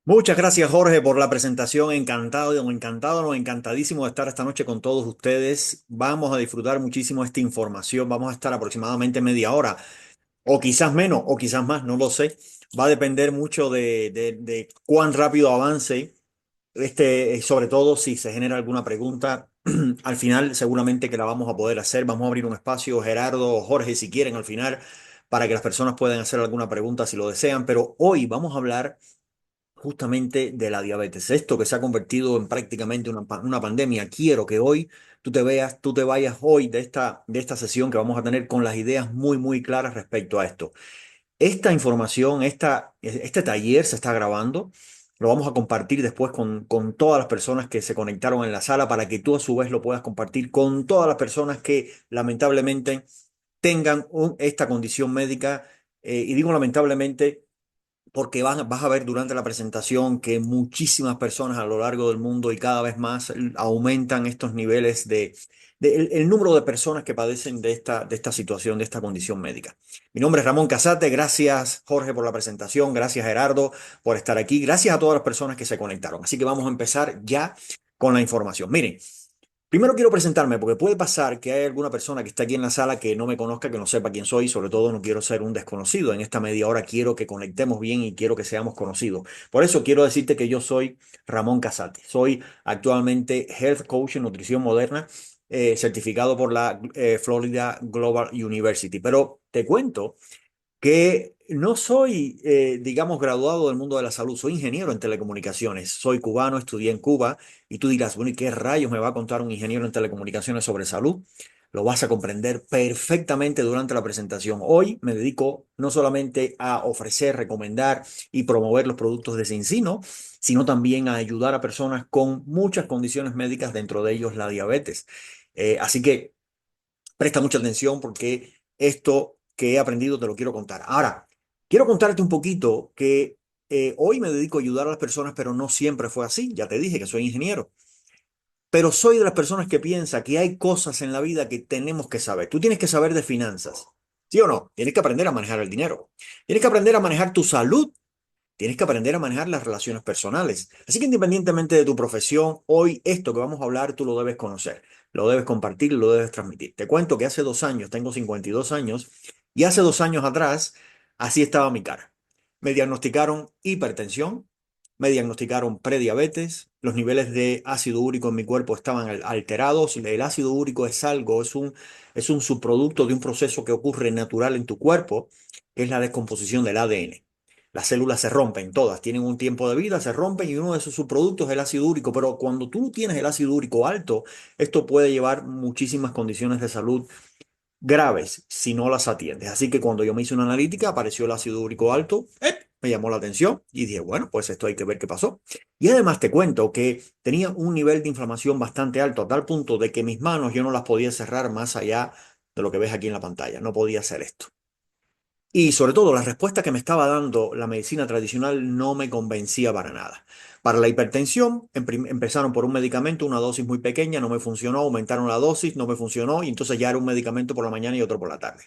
Muchas gracias, Jorge, por la presentación. Encantado, no, encantadísimo de estar esta noche con todos ustedes. Vamos a disfrutar muchísimo esta información. Vamos a estar aproximadamente media hora, o quizás menos, o quizás más, no lo sé. Va a depender mucho de cuán rápido avance sobre todo si se genera alguna pregunta. Al final, seguramente que la vamos a poder hacer. Vamos a abrir un espacio, Gerardo o Jorge, si quieren, al final, para que las personas puedan hacer alguna pregunta si lo desean. Pero hoy vamos a hablar justamente de la diabetes. Esto que se ha convertido en prácticamente una pandemia. Quiero que hoy tú te vayas hoy de esta sesión que vamos a tener con las ideas muy, muy claras respecto a esto. Esta información, este taller se está grabando. Lo vamos a compartir después con todas las personas que se conectaron en la sala para que tú a su vez lo puedas compartir con todas las personas que lamentablemente tengan esta condición médica. Y digo lamentablemente porque vas a ver durante la presentación que muchísimas personas a lo largo del mundo y cada vez más aumentan estos niveles el número de personas que padecen de esta situación, de esta condición médica. Mi nombre es Ramón Casate, gracias Jorge por la presentación, gracias Gerardo por estar aquí, gracias a todas las personas que se conectaron. Así que vamos a empezar ya con la información. Miren. Primero quiero presentarme porque puede pasar que hay alguna persona que está aquí en la sala que no me conozca, que no sepa quién soy, sobre todo no quiero ser un desconocido. En esta media hora quiero que conectemos bien y quiero que seamos conocidos. Por eso quiero decirte que yo soy Ramón Casate. Soy actualmente Health Coach en Nutrición Moderna, certificado por la Florida Global University. Pero te cuento que no soy, digamos, graduado del mundo de la salud, soy ingeniero en telecomunicaciones, soy cubano, estudié en Cuba y tú dirás, bueno, ¿y qué rayos me va a contar un ingeniero en telecomunicaciones sobre salud? Lo vas a comprender perfectamente durante la presentación. Hoy me dedico no solamente a ofrecer, recomendar y promover los productos de Syncino, sino también a ayudar a personas con muchas condiciones médicas, dentro de ellos la diabetes. Así que presta mucha atención porque esto que he aprendido te lo quiero contar. Ahora, quiero contarte un poquito que hoy me dedico a ayudar a las personas, pero no siempre fue así. Ya te dije que soy ingeniero, pero soy de las personas que piensa que hay cosas en la vida que tenemos que saber. Tú tienes que saber de finanzas, ¿sí o no? Tienes que aprender a manejar el dinero. Tienes que aprender a manejar tu salud. Tienes que aprender a manejar las relaciones personales. Así que independientemente de tu profesión, hoy esto que vamos a hablar tú lo debes conocer, lo debes compartir, lo debes transmitir. Te cuento que hace 2 años, tengo 52 años, y hace 2 años atrás, así estaba mi cara. Me diagnosticaron hipertensión, me diagnosticaron prediabetes, los niveles de ácido úrico en mi cuerpo estaban alterados. El ácido úrico es algo, es un subproducto de un proceso que ocurre natural en tu cuerpo, que es la descomposición del ADN. Las células se rompen, todas tienen un tiempo de vida, se rompen y uno de esos subproductos es el ácido úrico. Pero cuando tú tienes el ácido úrico alto, esto puede llevar muchísimas condiciones de salud graves si no las atiendes. Así que cuando yo me hice una analítica, apareció el ácido úrico alto, me llamó la atención y dije, bueno, pues esto hay que ver qué pasó. Y además te cuento que tenía un nivel de inflamación bastante alto, a tal punto de que mis manos yo no las podía cerrar más allá de lo que ves aquí en la pantalla. No podía hacer esto. Y sobre todo, la respuesta que me estaba dando la medicina tradicional no me convencía para nada. Para la hipertensión, empezaron por un medicamento, una dosis muy pequeña, no me funcionó, aumentaron la dosis, no me funcionó, y entonces ya era un medicamento por la mañana y otro por la tarde.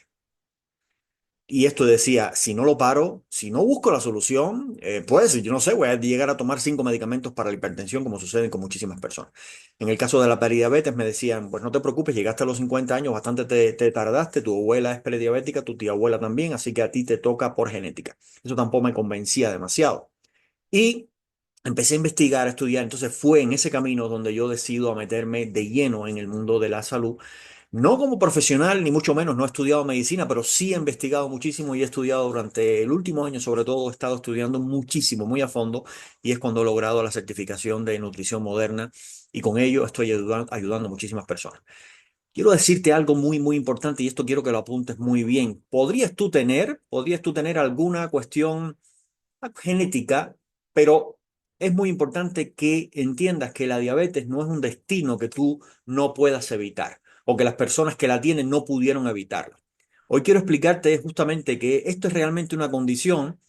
Y esto decía, si no lo paro, si no busco la solución, pues yo no sé, voy a llegar a tomar 5 medicamentos para la hipertensión, como sucede con muchísimas personas. En el caso de la prediabetes me decían, pues no te preocupes, llegaste a los 50 años, bastante te tardaste, tu abuela es prediabética, tu tía abuela también, así que a ti te toca por genética. Eso tampoco me convencía demasiado. Y empecé a investigar, a estudiar, entonces fue en ese camino donde yo decido a meterme de lleno en el mundo de la salud. No como profesional, ni mucho menos, no he estudiado medicina, pero sí he investigado muchísimo y he estudiado durante el último año, sobre todo, he estado estudiando muchísimo, muy a fondo, y es cuando he logrado la certificación de nutrición moderna y con ello estoy ayudando a muchísimas personas. Quiero decirte algo muy, muy importante y esto quiero que lo apuntes muy bien. ¿Podrías tú tener alguna cuestión genética, pero es muy importante que entiendas que la diabetes no es un destino que tú no puedas evitar o que las personas que la tienen no pudieron evitarlo? Hoy quiero explicarte justamente que esto es realmente una condición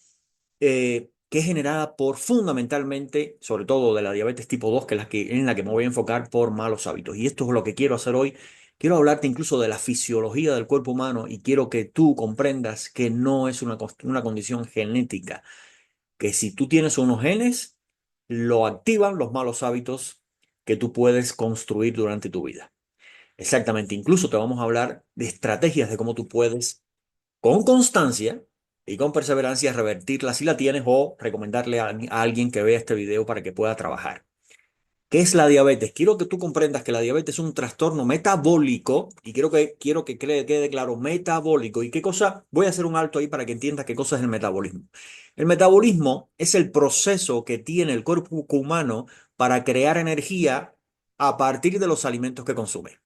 que es generada por fundamentalmente, sobre todo de la diabetes tipo 2, que es en la que me voy a enfocar por malos hábitos. Y esto es lo que quiero hacer hoy. Quiero hablarte incluso de la fisiología del cuerpo humano y quiero que tú comprendas que no es una condición genética, que si tú tienes unos genes, lo activan los malos hábitos que tú puedes construir durante tu vida. Exactamente, incluso te vamos a hablar de estrategias de cómo tú puedes, con constancia y con perseverancia, revertirla si la tienes o recomendarle a alguien que vea este video para que pueda trabajar. ¿Qué es la diabetes? Quiero que tú comprendas que la diabetes es un trastorno metabólico y quiero que quede claro, metabólico. ¿Y qué cosa? Voy a hacer un alto ahí para que entiendas qué cosa es el metabolismo. El metabolismo es el proceso que tiene el cuerpo humano para crear energía a partir de los alimentos que consume.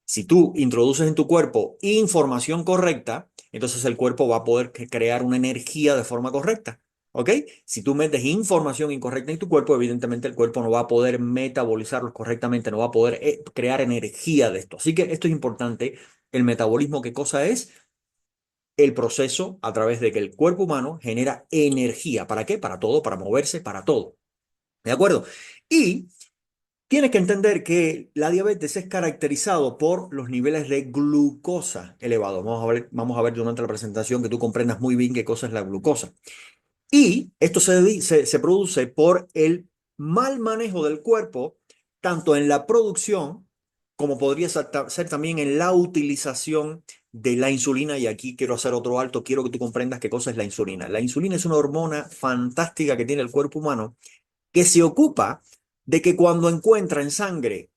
Si tú introduces en tu cuerpo información correcta, entonces el cuerpo va a poder crear una energía de forma correcta. ¿Ok? Si tú metes información incorrecta en tu cuerpo, evidentemente el cuerpo no va a poder metabolizarlos correctamente, no va a poder crear energía de esto. Así que esto es importante. El metabolismo, ¿qué cosa es? El proceso a través de que el cuerpo humano genera energía. ¿Para qué? Para todo, para moverse, para todo. ¿De acuerdo? Y tienes que entender que la diabetes es caracterizado por los niveles de glucosa elevados. Vamos a ver durante la presentación que tú comprendas muy bien qué cosa es la glucosa. Y esto se produce por el mal manejo del cuerpo, tanto en la producción como podría ser también en la utilización de la insulina. Y aquí quiero hacer otro alto, quiero que tú comprendas qué cosa es la insulina. La insulina es una hormona fantástica que tiene el cuerpo humano que se ocupa de que cuando encuentra en sangre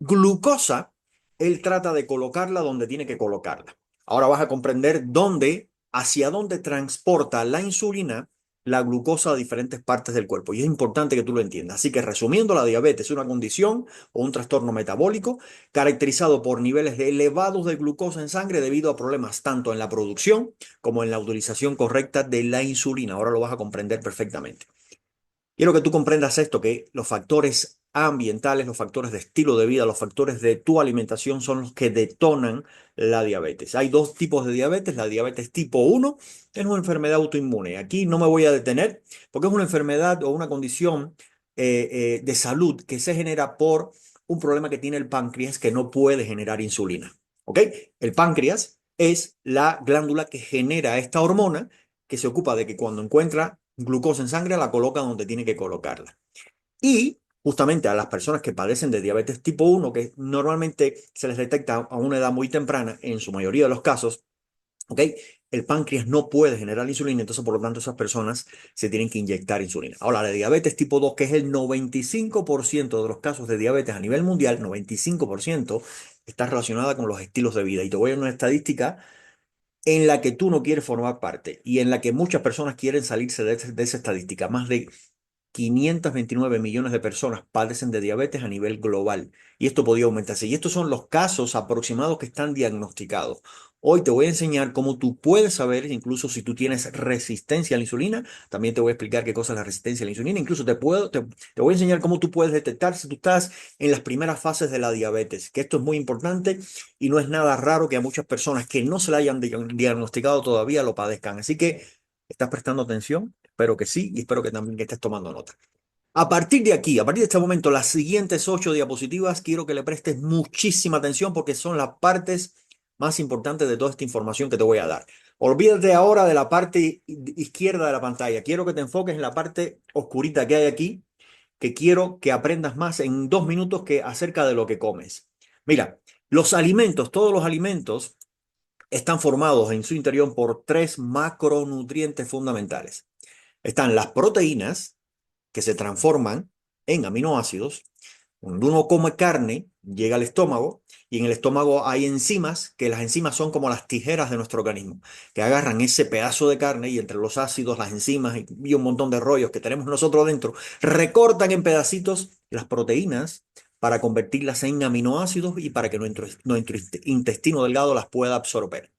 glucosa, él trata de colocarla donde tiene que colocarla. Ahora vas a comprender hacia dónde transporta la insulina la glucosa a diferentes partes del cuerpo. Y es importante que tú lo entiendas. Así que resumiendo, la diabetes es una condición o un trastorno metabólico caracterizado por niveles elevados de glucosa en sangre debido a problemas tanto en la producción como en la utilización correcta de la insulina. Ahora lo vas a comprender perfectamente. Quiero que tú comprendas esto, que los factores ambientales, los factores de estilo de vida, los factores de tu alimentación son los que detonan la diabetes. Hay dos tipos de diabetes. La diabetes tipo 1 es una enfermedad autoinmune. Aquí no me voy a detener porque es una enfermedad o una condición de salud que se genera por un problema que tiene el páncreas que no puede generar insulina. ¿Ok? El páncreas es la glándula que genera esta hormona que se ocupa de que cuando encuentra glucosa en sangre la coloca donde tiene que colocarla. Y justamente a las personas que padecen de diabetes tipo 1, que normalmente se les detecta a una edad muy temprana, en su mayoría de los casos, ¿ok? El páncreas no puede generar insulina, entonces por lo tanto esas personas se tienen que inyectar insulina. Ahora, la diabetes tipo 2, que es el 95% de los casos de diabetes a nivel mundial, 95%, está relacionada con los estilos de vida. Y te voy a dar una estadística en la que tú no quieres formar parte y en la que muchas personas quieren salirse de esa estadística. Más de 529 millones de personas padecen de diabetes a nivel global y esto podría aumentarse. Y estos son los casos aproximados que están diagnosticados. Hoy te voy a enseñar cómo tú puedes saber, incluso si tú tienes resistencia a la insulina, también te voy a explicar qué cosa es la resistencia a la insulina, incluso te voy a enseñar cómo tú puedes detectar si tú estás en las primeras fases de la diabetes, que esto es muy importante y no es nada raro que a muchas personas que no se la hayan diagnosticado todavía lo padezcan. Así que, ¿estás prestando atención? Espero que sí y espero que también que estés tomando nota. A partir de aquí, a partir de este momento, las siguientes 8 diapositivas, quiero que le prestes muchísima atención porque son las partes más importantes de toda esta información que te voy a dar. Olvídate ahora de la parte izquierda de la pantalla. Quiero que te enfoques en la parte oscurita que hay aquí, que quiero que aprendas más en 2 minutos que acerca de lo que comes. Mira, los alimentos, todos los alimentos están formados en su interior por tres macronutrientes fundamentales. Están las proteínas, que se transforman en aminoácidos. Cuando uno come carne, llega al estómago y en el estómago hay enzimas, que las enzimas son como las tijeras de nuestro organismo, que agarran ese pedazo de carne y entre los ácidos, las enzimas y un montón de rollos que tenemos nosotros dentro, recortan en pedacitos las proteínas para convertirlas en aminoácidos y para que nuestro intestino delgado las pueda absorber.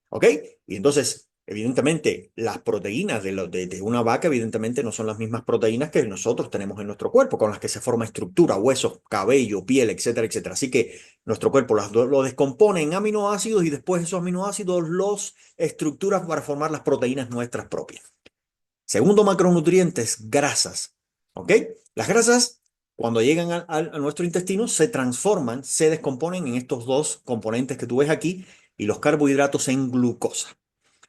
¿Ok? Y entonces, evidentemente, las proteínas de una vaca, evidentemente, no son las mismas proteínas que nosotros tenemos en nuestro cuerpo, con las que se forma estructura, huesos, cabello, piel, etcétera, etcétera. Así que nuestro cuerpo lo descompone en aminoácidos y después esos aminoácidos los estructura para formar las proteínas nuestras propias. Segundo macronutrientes, grasas. ¿Ok? Las grasas, cuando llegan a nuestro intestino, se transforman, se descomponen en estos dos componentes que tú ves aquí y los carbohidratos en glucosa.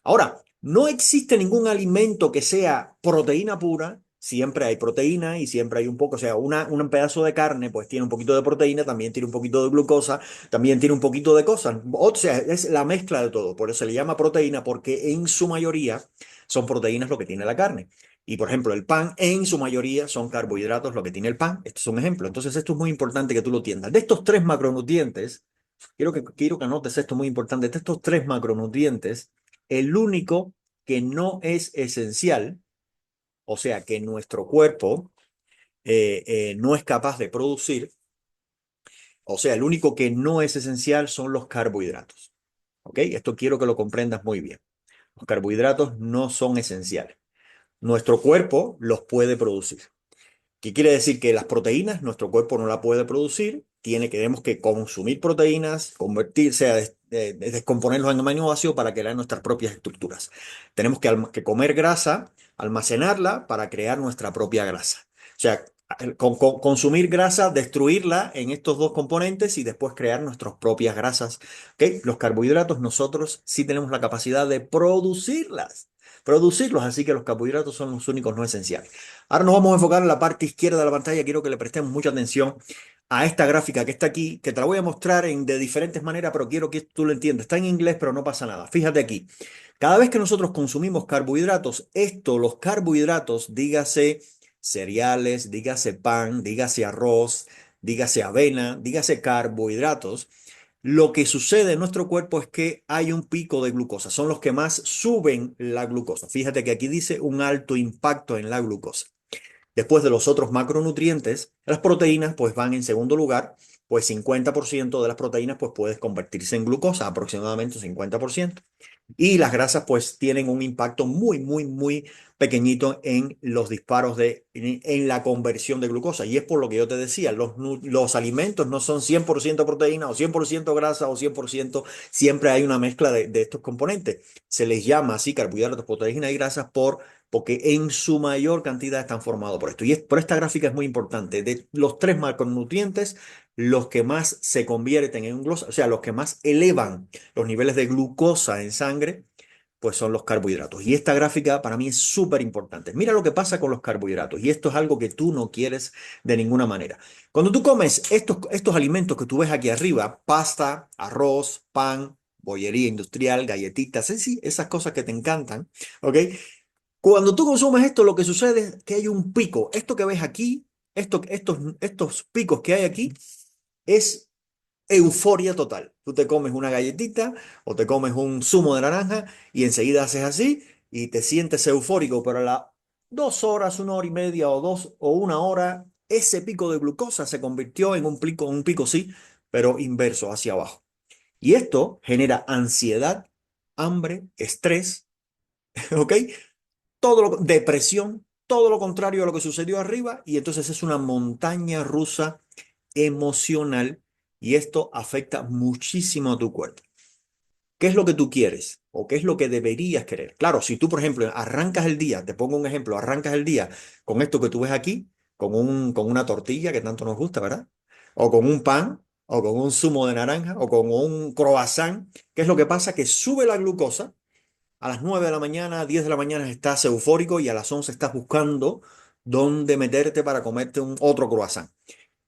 Ahora, no existe ningún alimento que sea proteína pura siempre hay proteína y siempre hay un poco, o sea, un pedazo de carne pues tiene un poquito de proteína, también tiene un poquito de glucosa, también tiene un poquito de cosas. O sea, es la mezcla de todo. Por eso se le llama proteína, porque en su mayoría son proteínas lo que tiene la carne. Y por ejemplo, el pan en su mayoría son carbohidratos lo que tiene el pan. Esto es un ejemplo. Entonces, esto es muy importante que tú lo entiendas. De estos tres macronutrientes, quiero que anotes esto muy importante. De estos tres macronutrientes, el único que no es esencial, o sea, que nuestro cuerpo no es capaz de producir, o sea, el único que no es esencial son los carbohidratos. ¿Ok? Esto quiero que lo comprendas muy bien. Los carbohidratos no son esenciales. Nuestro cuerpo los puede producir. ¿Qué quiere decir? Que las proteínas nuestro cuerpo no la puede producir, tenemos que consumir proteínas, convertirse descomponerlos en aminoácidos para crear nuestras propias estructuras. Tenemos que comer grasa, almacenarla para crear nuestra propia grasa. O sea, consumir grasa, destruirla en estos dos componentes y después crear nuestras propias grasas. ¿Ok? Los carbohidratos nosotros sí tenemos la capacidad de producirlos, así que los carbohidratos son los únicos no esenciales. Ahora nos vamos a enfocar en la parte izquierda de la pantalla. Quiero que le prestemos mucha atención a esta gráfica que está aquí, que te la voy a mostrar de diferentes maneras, pero quiero que tú lo entiendas. Está en inglés, pero no pasa nada. Fíjate aquí. Cada vez que nosotros consumimos carbohidratos, los carbohidratos, dígase cereales, dígase pan, dígase arroz, dígase avena, dígase carbohidratos, lo que sucede en nuestro cuerpo es que hay un pico de glucosa. Son los que más suben la glucosa. Fíjate que aquí dice un alto impacto en la glucosa. Después de los otros macronutrientes, las proteínas pues van en segundo lugar, pues 50% de las proteínas pues puedes convertirse en glucosa, aproximadamente 50%. Y las grasas pues tienen un impacto muy, muy, muy pequeñito en los disparos en la conversión de glucosa. Y es por lo que yo te decía, los alimentos no son 100% proteína o 100% grasa o 100%, siempre hay una mezcla de estos componentes. Se les llama así carbohidratos, proteínas y grasas porque en su mayor cantidad están formados por esto. Por esta gráfica es muy importante. De los tres macronutrientes, los que más se convierten en glucosa, o sea, los que más elevan los niveles de glucosa en sangre, pues son los carbohidratos. Y esta gráfica para mí es súper importante. Mira lo que pasa con los carbohidratos. Y esto es algo que tú no quieres de ninguna manera. Cuando tú comes estos alimentos que tú ves aquí arriba, pasta, arroz, pan, bollería industrial, galletitas, sí, esas cosas que te encantan, ¿ok? Cuando tú consumes esto, lo que sucede es que hay un pico. Esto que ves aquí, estos picos que hay aquí, es euforia total. Tú te comes una galletita o te comes un zumo de naranja y enseguida haces así y te sientes eufórico, pero a las 2 horas, 1 hora y media o 1 hora, ese pico de glucosa se convirtió en un pico sí, pero inverso hacia abajo. Y esto genera ansiedad, hambre, estrés, ¿ok? Depresión, todo lo contrario a lo que sucedió arriba, y entonces es una montaña rusa emocional y esto afecta muchísimo a tu cuerpo. ¿Qué es lo que tú quieres o qué es lo que deberías querer? Claro, si tú, por ejemplo, arrancas el día, te pongo un ejemplo, arrancas el día con esto que tú ves aquí, con una tortilla que tanto nos gusta, ¿verdad? O con un pan, o con un zumo de naranja, o con un croissant. ¿Qué es lo que pasa? Que sube la glucosa a las 9 de la mañana, 10 de la mañana estás eufórico y a las 11 estás buscando dónde meterte para comerte un otro croissant.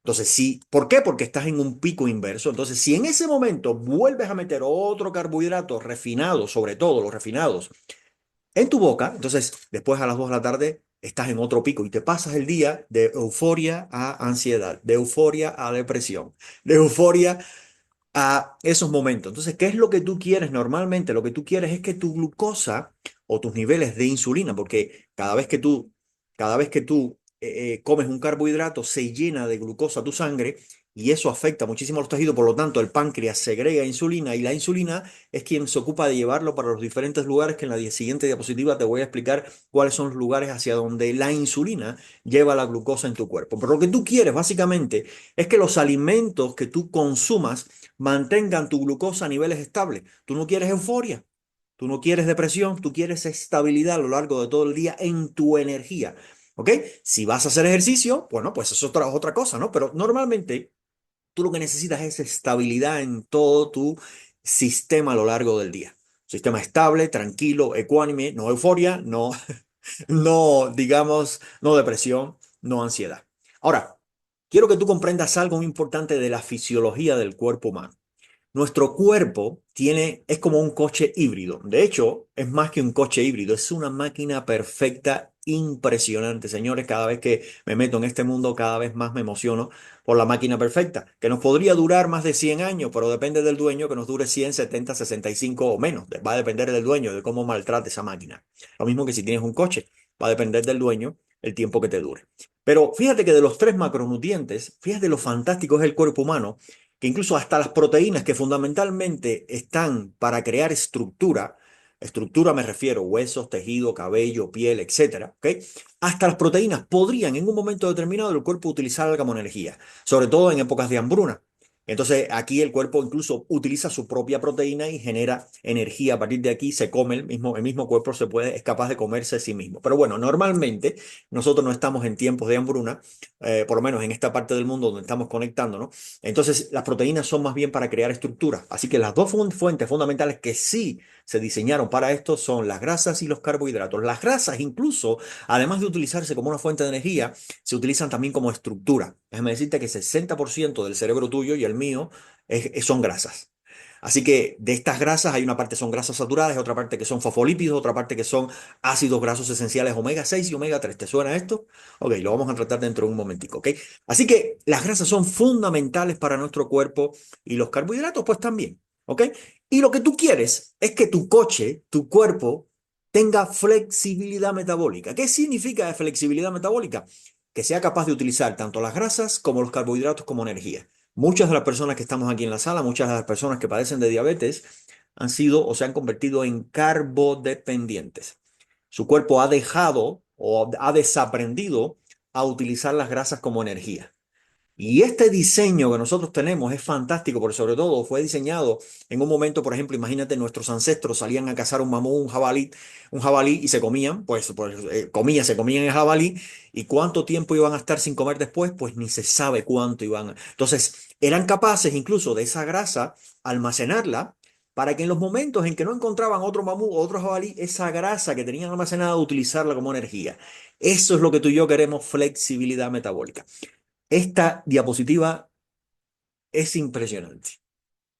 Entonces, sí, ¿por qué? Porque estás en un pico inverso. Entonces, si en ese momento vuelves a meter otro carbohidrato refinado, sobre todo los refinados, en tu boca, entonces después a las 2 de la tarde estás en otro pico y te pasas el día de euforia a ansiedad, de euforia a depresión, de euforia a esos momentos. Entonces, ¿qué es lo que tú quieres normalmente? Lo que tú quieres es que tu glucosa o tus niveles de insulina, porque cada vez que tú comes un carbohidrato, se llena de glucosa tu sangre y eso afecta muchísimo a los tejidos. Por lo tanto, el páncreas segrega insulina y la insulina es quien se ocupa de llevarlo para los diferentes lugares que en la siguiente diapositiva te voy a explicar cuáles son los lugares hacia donde la insulina lleva la glucosa en tu cuerpo. Pero lo que tú quieres básicamente es que los alimentos que tú consumas mantengan tu glucosa a niveles estables. Tú no quieres euforia, tú no quieres depresión, tú quieres estabilidad a lo largo de todo el día en tu energía. ¿Ok? Si vas a hacer ejercicio, bueno, pues eso es otra cosa, ¿no? Pero normalmente tú lo que necesitas es estabilidad en todo tu sistema a lo largo del día. Sistema estable, tranquilo, ecuánime, no euforia, no, no, digamos, no depresión, no ansiedad. Ahora, quiero que tú comprendas algo muy importante de la fisiología del cuerpo humano. Nuestro cuerpo es como un coche híbrido. De hecho, es más que un coche híbrido, es una máquina perfecta, impresionante. Señores, cada vez que me meto en este mundo, cada vez más me emociono por la máquina perfecta, que nos podría durar más de 100 años, pero depende del dueño que nos dure 100, 70, 65 o menos. Va a depender del dueño, de cómo maltrate esa máquina. Lo mismo que si tienes un coche, va a depender del dueño el tiempo que te dure. Pero fíjate que de los tres macronutrientes, fíjate lo fantástico es el cuerpo humano que incluso hasta las proteínas que fundamentalmente están para crear estructura, estructura me refiero, huesos, tejido, cabello, piel, etcétera, ¿ok? Hasta las proteínas podrían en un momento determinado el cuerpo utilizar como energía, sobre todo en épocas de hambruna. Entonces aquí el cuerpo incluso utiliza su propia proteína y genera energía. A partir de aquí se come el mismo cuerpo es capaz de comerse a sí mismo. Pero bueno, normalmente nosotros no estamos en tiempos de hambruna, por lo menos en esta parte del mundo donde estamos conectándonos. Entonces, las proteínas son más bien para crear estructura. Así que las dos fuentes fundamentales que sí se diseñaron para esto son las grasas y los carbohidratos. Las grasas, incluso, además de utilizarse como una fuente de energía, se utilizan también como estructura. Déjame decirte que 60% del cerebro tuyo y el mío son grasas. Así que de estas grasas hay una parte que son grasas saturadas, otra parte que son fosfolípidos, otra parte que son ácidos grasos esenciales omega 6 y omega 3. ¿Te suena esto? Ok, lo vamos a tratar dentro de un momentico, ¿ok? Así que las grasas son fundamentales para nuestro cuerpo y los carbohidratos pues también, ¿ok? Y lo que tú quieres es que tu coche, tu cuerpo, tenga flexibilidad metabólica. ¿Qué significa flexibilidad metabólica? Que sea capaz de utilizar tanto las grasas como los carbohidratos como energía. Muchas de las personas que estamos aquí en la sala, muchas de las personas que padecen de diabetes han sido o se han convertido en carbodependientes. Su cuerpo ha dejado o ha desaprendido a utilizar las grasas como energía. Y este diseño que nosotros tenemos es fantástico, porque sobre todo fue diseñado en un momento, por ejemplo, imagínate, nuestros ancestros salían a cazar un mamú, un jabalí y se comían, se comían el jabalí, y cuánto tiempo iban a estar sin comer después, pues ni se sabe cuánto iban a... Entonces, eran capaces incluso de esa grasa almacenarla para que en los momentos en que no encontraban otro mamú o otro jabalí, esa grasa que tenían almacenada, utilizarla como energía. Eso es lo que tú y yo queremos, flexibilidad metabólica. Esta diapositiva es impresionante.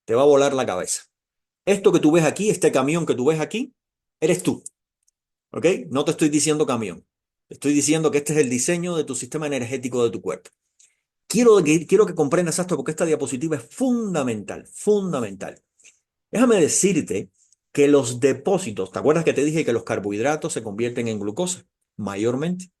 Te va a volar la cabeza. Esto que tú ves aquí, este camión que tú ves aquí, eres tú. ¿Ok? No te estoy diciendo camión. Te estoy diciendo que este es el diseño de tu sistema energético de tu cuerpo. Quiero que comprendas esto porque esta diapositiva es fundamental, fundamental. Déjame decirte que los depósitos, ¿te acuerdas que te dije que los carbohidratos se convierten en glucosa? Mayormente.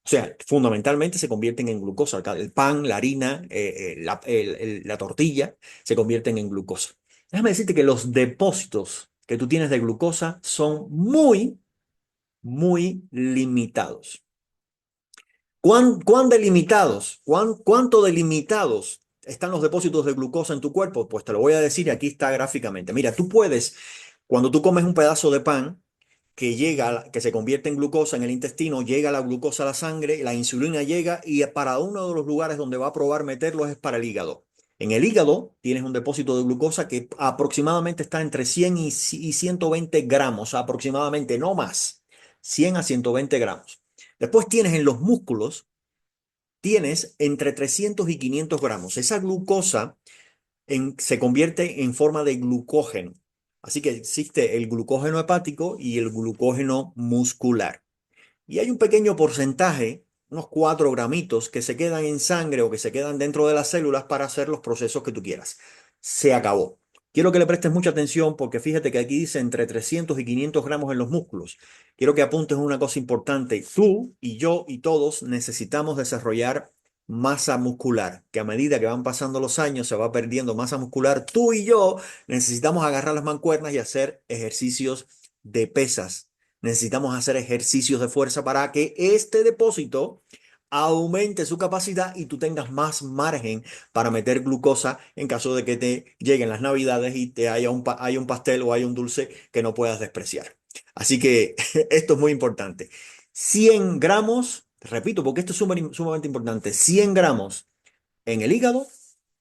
O sea, fundamentalmente se convierten en glucosa. El pan, la harina, la tortilla se convierten en glucosa. Déjame decirte que los depósitos que tú tienes de glucosa son muy, muy limitados. ¿Cuán delimitados? ¿Cuánto delimitados están los depósitos de glucosa en tu cuerpo? Pues te lo voy a decir y aquí está gráficamente. Mira, tú puedes, cuando tú comes un pedazo de pan, que se convierte en glucosa en el intestino, llega la glucosa a la sangre, la insulina llega y para uno de los lugares donde va a probar meterlo es para el hígado. En el hígado tienes un depósito de glucosa que aproximadamente está entre 100 y 120 gramos, aproximadamente, no más, 100 a 120 gramos. Después tienes en los músculos, tienes entre 300 y 500 gramos. Esa glucosa se convierte en forma de glucógeno. Así que existe el glucógeno hepático y el glucógeno muscular. Y hay un pequeño porcentaje, unos 4 gramitos, que se quedan en sangre o que se quedan dentro de las células para hacer los procesos que tú quieras. Se acabó. Quiero que le prestes mucha atención porque fíjate que aquí dice entre 300 y 500 gramos en los músculos. Quiero que apuntes una cosa importante. Tú y yo y todos necesitamos desarrollar masa muscular, que a medida que van pasando los años se va perdiendo masa muscular. Tú y yo necesitamos agarrar las mancuernas y hacer ejercicios de pesas. Necesitamos hacer ejercicios de fuerza para que este depósito aumente su capacidad y tú tengas más margen para meter glucosa en caso de que te lleguen las navidades y te haya un pastel o haya un dulce que no puedas despreciar. Así que esto es muy importante. 100 gramos, repito, porque esto es sumamente importante, 100 gramos en el hígado,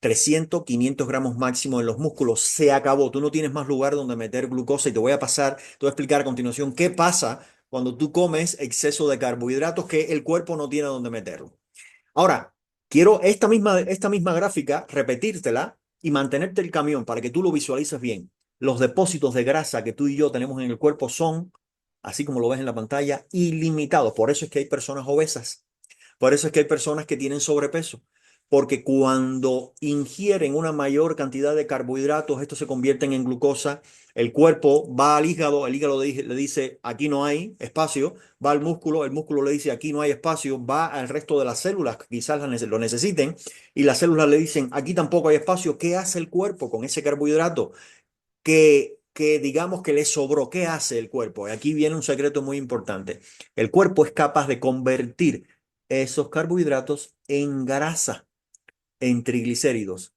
300, 500 gramos máximo en los músculos. Se acabó. Tú no tienes más lugar donde meter glucosa y te voy a explicar a continuación qué pasa cuando tú comes exceso de carbohidratos que el cuerpo no tiene dónde meterlo. Ahora, quiero esta misma gráfica repetírtela y mantenerte el camión para que tú lo visualices bien. Los depósitos de grasa que tú y yo tenemos en el cuerpo son, así como lo ves en la pantalla, ilimitados. Por eso es que hay personas obesas. Por eso es que hay personas que tienen sobrepeso, porque cuando ingieren una mayor cantidad de carbohidratos, estos se convierten en glucosa, el cuerpo va al hígado, el hígado le dice, aquí no hay espacio, va al músculo, el músculo le dice, aquí no hay espacio, va al resto de las células que quizás lo necesiten, y las células le dicen, aquí tampoco hay espacio. ¿Qué hace el cuerpo con ese carbohidrato? Que digamos que le sobró. ¿Qué hace el cuerpo? Y aquí viene un secreto muy importante. El cuerpo es capaz de convertir esos carbohidratos en grasa, en triglicéridos.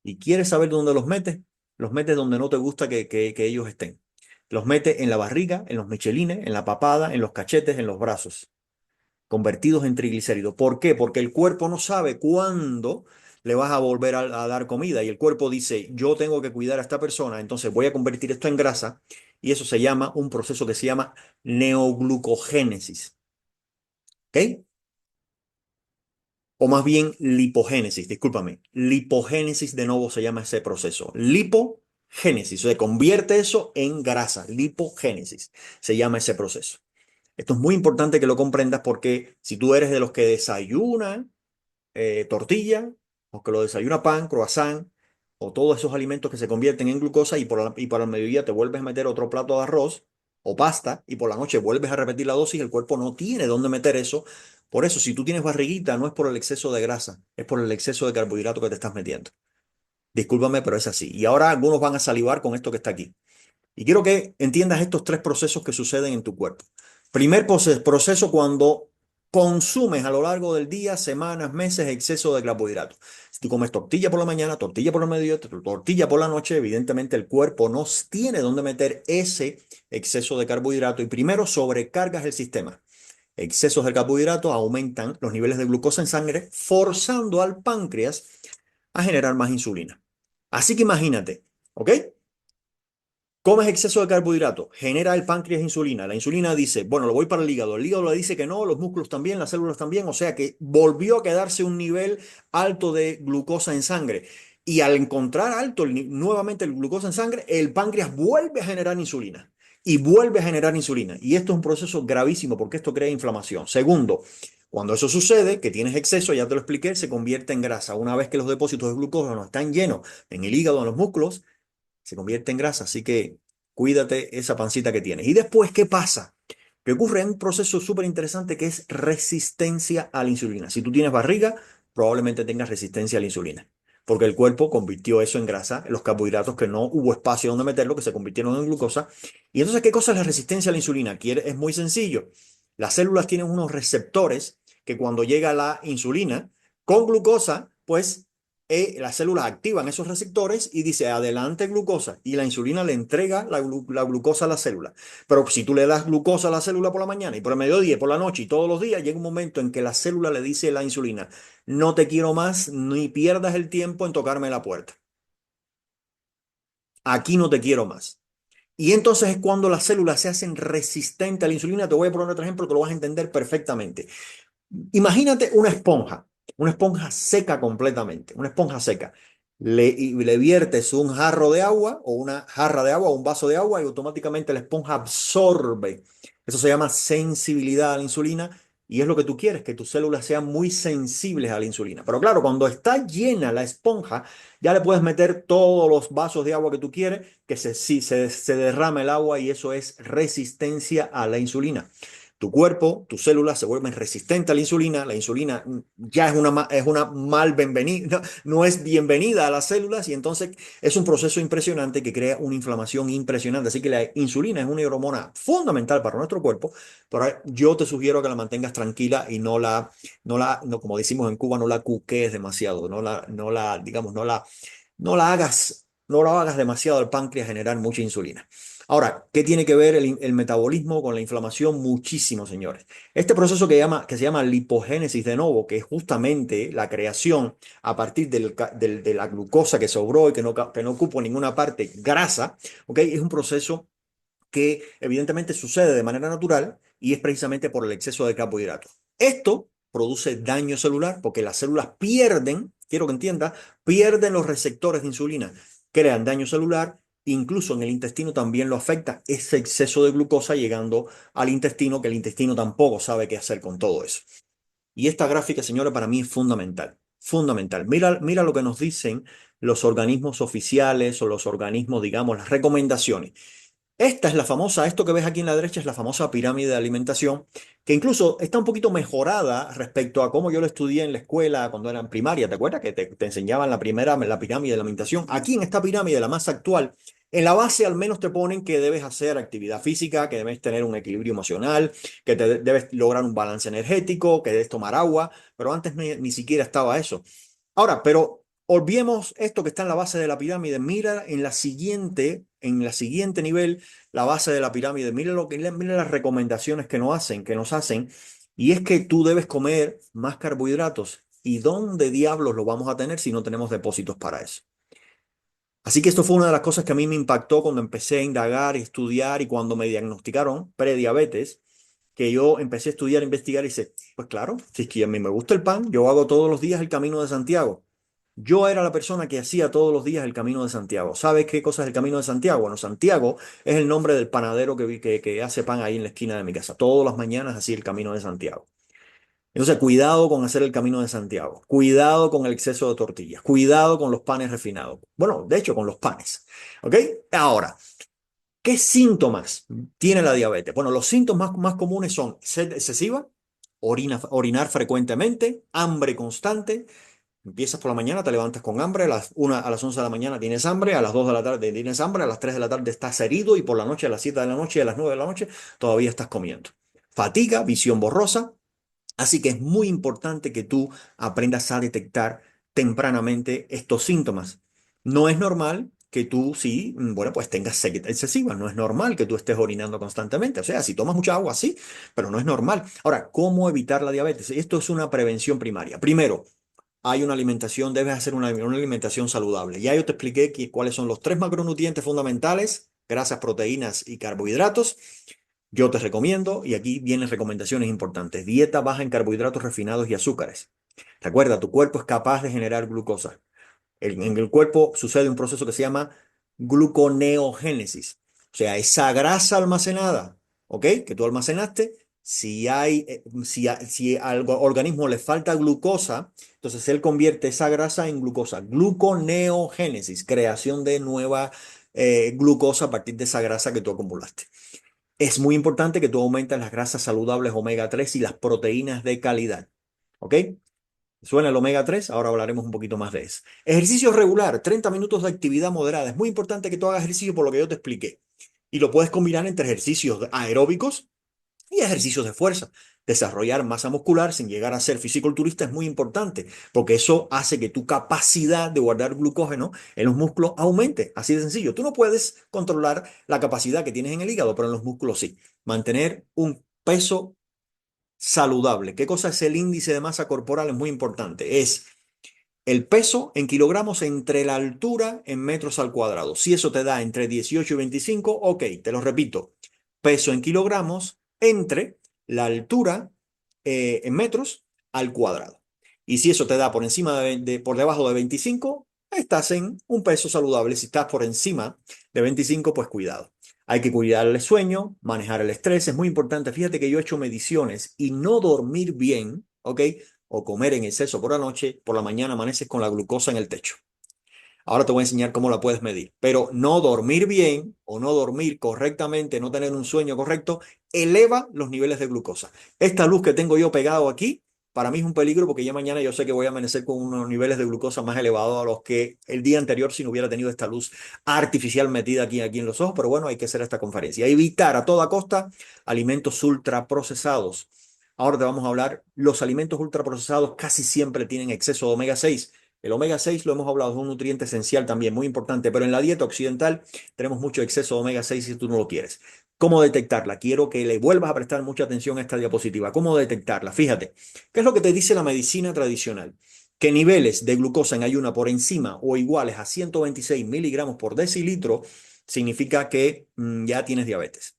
¿Y quieres saber dónde los mete? Los mete donde no te gusta que ellos estén. Los mete en la barriga, en los michelines, en la papada, en los cachetes, en los brazos, convertidos en triglicéridos. ¿Por qué? Porque el cuerpo no sabe cuándo le vas a volver a dar comida y el cuerpo dice, yo tengo que cuidar a esta persona, entonces voy a convertir esto en grasa y eso se llama un proceso que se llama neoglucogénesis. ¿Ok? O más bien lipogénesis, discúlpame. Lipogénesis de nuevo se llama ese proceso. Lipogénesis, se convierte eso en grasa. Lipogénesis se llama ese proceso. Esto es muy importante que lo comprendas porque si tú eres de los que desayunan tortilla, o que lo desayuna pan, croissant, o todos esos alimentos que se convierten en glucosa y por el mediodía te vuelves a meter otro plato de arroz o pasta y por la noche vuelves a repetir la dosis, el cuerpo no tiene dónde meter eso. Por eso, si tú tienes barriguita, no es por el exceso de grasa, es por el exceso de carbohidrato que te estás metiendo. Discúlpame, pero es así. Y ahora algunos van a salivar con esto que está aquí. Y quiero que entiendas estos tres procesos que suceden en tu cuerpo. Primer proceso cuando consumes a lo largo del día, semanas, meses, exceso de carbohidratos. Si tú comes tortilla por la mañana, tortilla por el mediodía, tortilla por la noche, evidentemente el cuerpo no tiene dónde meter ese exceso de carbohidrato y primero sobrecargas el sistema. Excesos de carbohidratos aumentan los niveles de glucosa en sangre, forzando al páncreas a generar más insulina. Así que imagínate, ¿ok? Comes exceso de carbohidratos, genera el páncreas insulina. La insulina dice, bueno, lo voy para el hígado le dice que no, los músculos también, las células también, o sea que volvió a quedarse un nivel alto de glucosa en sangre. Y al encontrar alto nuevamente el glucosa en sangre, el páncreas vuelve a generar insulina y vuelve a generar insulina. Y esto es un proceso gravísimo porque esto crea inflamación. Segundo, cuando eso sucede, que tienes exceso, ya te lo expliqué, se convierte en grasa. Una vez que los depósitos de glucosa no están llenos en el hígado, en los músculos, se convierte en grasa, así que cuídate esa pancita que tienes. Y después, ¿qué pasa? Que ocurre un proceso súper interesante que es resistencia a la insulina. Si tú tienes barriga, probablemente tengas resistencia a la insulina, porque el cuerpo convirtió eso en grasa, los carbohidratos que no hubo espacio donde meterlo, que se convirtieron en glucosa. Y entonces, ¿qué cosa es la resistencia a la insulina? Es muy sencillo. Las células tienen unos receptores que cuando llega la insulina con glucosa, pues las células activan esos receptores y dice adelante glucosa y la insulina le entrega la glucosa a la célula. Pero si tú le das glucosa a la célula por la mañana y por el mediodía, y por la noche y todos los días, llega un momento en que la célula le dice a la insulina, no te quiero más ni pierdas el tiempo en tocarme la puerta. Aquí no te quiero más. Y entonces es cuando las células se hacen resistentes a la insulina. Te voy a poner otro ejemplo que lo vas a entender perfectamente. Imagínate una esponja seca completamente, una esponja seca. Le viertes un jarro de agua o una jarra de agua o un vaso de agua y automáticamente la esponja absorbe. Eso se llama sensibilidad a la insulina y es lo que tú quieres, que tus células sean muy sensibles a la insulina. Pero claro, cuando está llena la esponja, ya le puedes meter todos los vasos de agua que tú quieres, que se derrama el agua y eso es resistencia a la insulina. Tu cuerpo, tus células se vuelven resistentes a la insulina ya es una mal bienvenida, no es bienvenida a las células y entonces es un proceso impresionante que crea una inflamación impresionante. Así que la insulina es una hormona fundamental para nuestro cuerpo, pero yo te sugiero que la mantengas tranquila y no, como decimos en Cuba, no la cuques demasiado, digamos, no la hagas demasiado al páncreas generar mucha insulina. Ahora, ¿qué tiene que ver el metabolismo con la inflamación? Muchísimo, señores. Este proceso que se llama lipogénesis de nuevo, que es justamente la creación a partir de la glucosa que sobró y que no ocupa ninguna parte grasa, ¿ok? Es un proceso que evidentemente sucede de manera natural y es precisamente por el exceso de carbohidratos. Esto produce daño celular porque las células pierden, quiero que entiendas, pierden los receptores de insulina, crean daño celular, incluso en el intestino también lo afecta ese exceso de glucosa llegando al intestino, que el intestino tampoco sabe qué hacer con todo eso. Y esta gráfica, señora, para mí es fundamental. Fundamental. Mira lo que nos dicen los organismos oficiales o los organismos, digamos, las recomendaciones. Esta es la famosa, esto que ves aquí en la derecha es la famosa pirámide de alimentación, que incluso está un poquito mejorada respecto a cómo yo lo estudié en la escuela cuando era en primaria. ¿Te acuerdas que te enseñaban la pirámide de la alimentación? Aquí en esta pirámide, la más actual, en la base al menos te ponen que debes hacer actividad física, que debes tener un equilibrio emocional, que debes lograr un balance energético, que debes tomar agua, pero antes ni siquiera estaba eso. Ahora, pero olvidemos esto que está en la base de la pirámide. Mira en la siguiente nivel, la base de la pirámide. Mira las recomendaciones que nos hacen. Y es que tú debes comer más carbohidratos. ¿Y dónde diablos lo vamos a tener si no tenemos depósitos para eso? Así que esto fue una de las cosas que a mí me impactó cuando empecé a indagar y estudiar y cuando me diagnosticaron prediabetes, que yo empecé a estudiar, a investigar y dice, pues claro, si es que a mí me gusta el pan, yo hago todos los días el Camino de Santiago. Yo era la persona que hacía todos los días el Camino de Santiago. ¿Sabes qué cosa es el Camino de Santiago? Bueno, Santiago es el nombre del panadero que hace pan ahí en la esquina de mi casa. Todas las mañanas hacía el Camino de Santiago. Entonces, cuidado con hacer el Camino de Santiago. Cuidado con el exceso de tortillas. Cuidado con los panes refinados. Bueno, de hecho, con los panes. ¿Ok? Ahora, ¿qué síntomas tiene la diabetes? Bueno, los síntomas más comunes son sed excesiva, orinar frecuentemente, hambre constante. Empiezas por la mañana, te levantas con hambre, a las 11 de la mañana tienes hambre, a las 2 de la tarde tienes hambre, a las 3 de la tarde estás herido y por la noche, a las 7 de la noche y a las 9 de la noche todavía estás comiendo. Fatiga, visión borrosa. Así que es muy importante que tú aprendas a detectar tempranamente estos síntomas. No es normal que tú, sí, bueno, pues tengas sed excesiva. No es normal que tú estés orinando constantemente. O sea, si tomas mucha agua, sí, pero no es normal. Ahora, ¿cómo evitar la diabetes? Esto es una prevención primaria. Primero, hay una alimentación, debes hacer una alimentación saludable. Ya yo te expliqué cuáles son los tres macronutrientes fundamentales: grasas, proteínas y carbohidratos. Yo te recomiendo, y aquí vienen recomendaciones importantes: dieta baja en carbohidratos refinados y azúcares. Recuerda, tu cuerpo es capaz de generar glucosa. En el cuerpo sucede un proceso que se llama gluconeogénesis. O sea, esa grasa almacenada, ¿ok? Que tú almacenaste, si al organismo le falta glucosa, entonces él convierte esa grasa en glucosa. Gluconeogénesis, creación de nueva glucosa a partir de esa grasa que tú acumulaste. Es muy importante que tú aumentes las grasas saludables omega 3 y las proteínas de calidad. ¿Ok? ¿Suena el omega 3? Ahora hablaremos un poquito más de eso. Ejercicio regular, 30 minutos de actividad moderada. Es muy importante que tú hagas ejercicio por lo que yo te expliqué. Y lo puedes combinar entre ejercicios aeróbicos y ejercicios de fuerza. Desarrollar masa muscular sin llegar a ser fisiculturista es muy importante, porque eso hace que tu capacidad de guardar glucógeno en los músculos aumente. Así de sencillo. Tú no puedes controlar la capacidad que tienes en el hígado, pero en los músculos sí. Mantener un peso saludable. ¿Qué cosa es el índice de masa corporal? Es muy importante. Es el peso en kilogramos entre la altura en metros al cuadrado. Si eso te da entre 18 y 25, ok, te lo repito. Peso en kilogramos entre la altura en metros al cuadrado. Y si eso te da por encima por debajo de 25, estás en un peso saludable. Si estás por encima de 25, pues cuidado. Hay que cuidar el sueño, manejar el estrés. Es muy importante. Fíjate que yo he hecho mediciones y no dormir bien, ¿ok? O comer en exceso por la noche, por la mañana amaneces con la glucosa en el techo. Ahora te voy a enseñar cómo la puedes medir. Pero no dormir bien o no dormir correctamente, no tener un sueño correcto, eleva los niveles de glucosa. Esta luz que tengo yo pegado aquí, para mí es un peligro porque ya mañana yo sé que voy a amanecer con unos niveles de glucosa más elevados a los que el día anterior si no hubiera tenido esta luz artificial metida aquí en los ojos. Pero bueno, hay que hacer esta conferencia. Evitar a toda costa alimentos ultraprocesados. Ahora te vamos a hablar, los alimentos ultraprocesados casi siempre tienen exceso de omega 6. El omega 6 lo hemos hablado, es un nutriente esencial también, muy importante, pero en la dieta occidental tenemos mucho exceso de omega 6 si tú no lo quieres. ¿Cómo detectarla? Quiero que le vuelvas a prestar mucha atención a esta diapositiva. ¿Cómo detectarla? Fíjate, ¿qué es lo que te dice la medicina tradicional? Que niveles de glucosa en ayuna por encima o iguales a 126 miligramos por decilitro significa que ya tienes diabetes.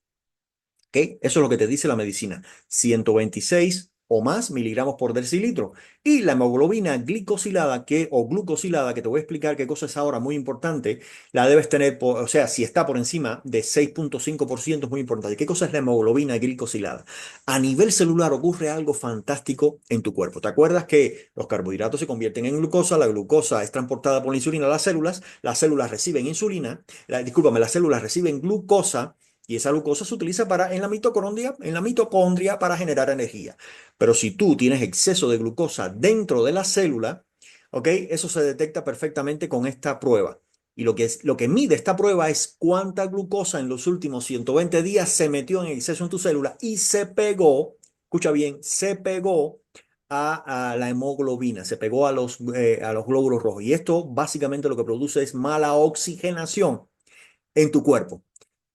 ¿Ok? Eso es lo que te dice la medicina. 126 o más miligramos por decilitro. Y la hemoglobina glicosilada o glucosilada, que te voy a explicar qué cosa es ahora muy importante, la debes tener, o sea, si está por encima de 6,5% es muy importante. ¿Qué cosa es la hemoglobina glicosilada? A nivel celular ocurre algo fantástico en tu cuerpo. ¿Te acuerdas que los carbohidratos se convierten en glucosa? La glucosa es transportada por la insulina a las células reciben insulina, discúlpame, las células reciben glucosa. Y esa glucosa se utiliza en la mitocondria para generar energía. Pero si tú tienes exceso de glucosa dentro de la célula, ¿ok? Eso se detecta perfectamente con esta prueba. Y lo que mide esta prueba es cuánta glucosa en los últimos 120 días se metió en exceso en tu célula y se pegó, escucha bien, se pegó a la hemoglobina, se pegó a los glóbulos rojos. Y esto básicamente lo que produce es mala oxigenación en tu cuerpo.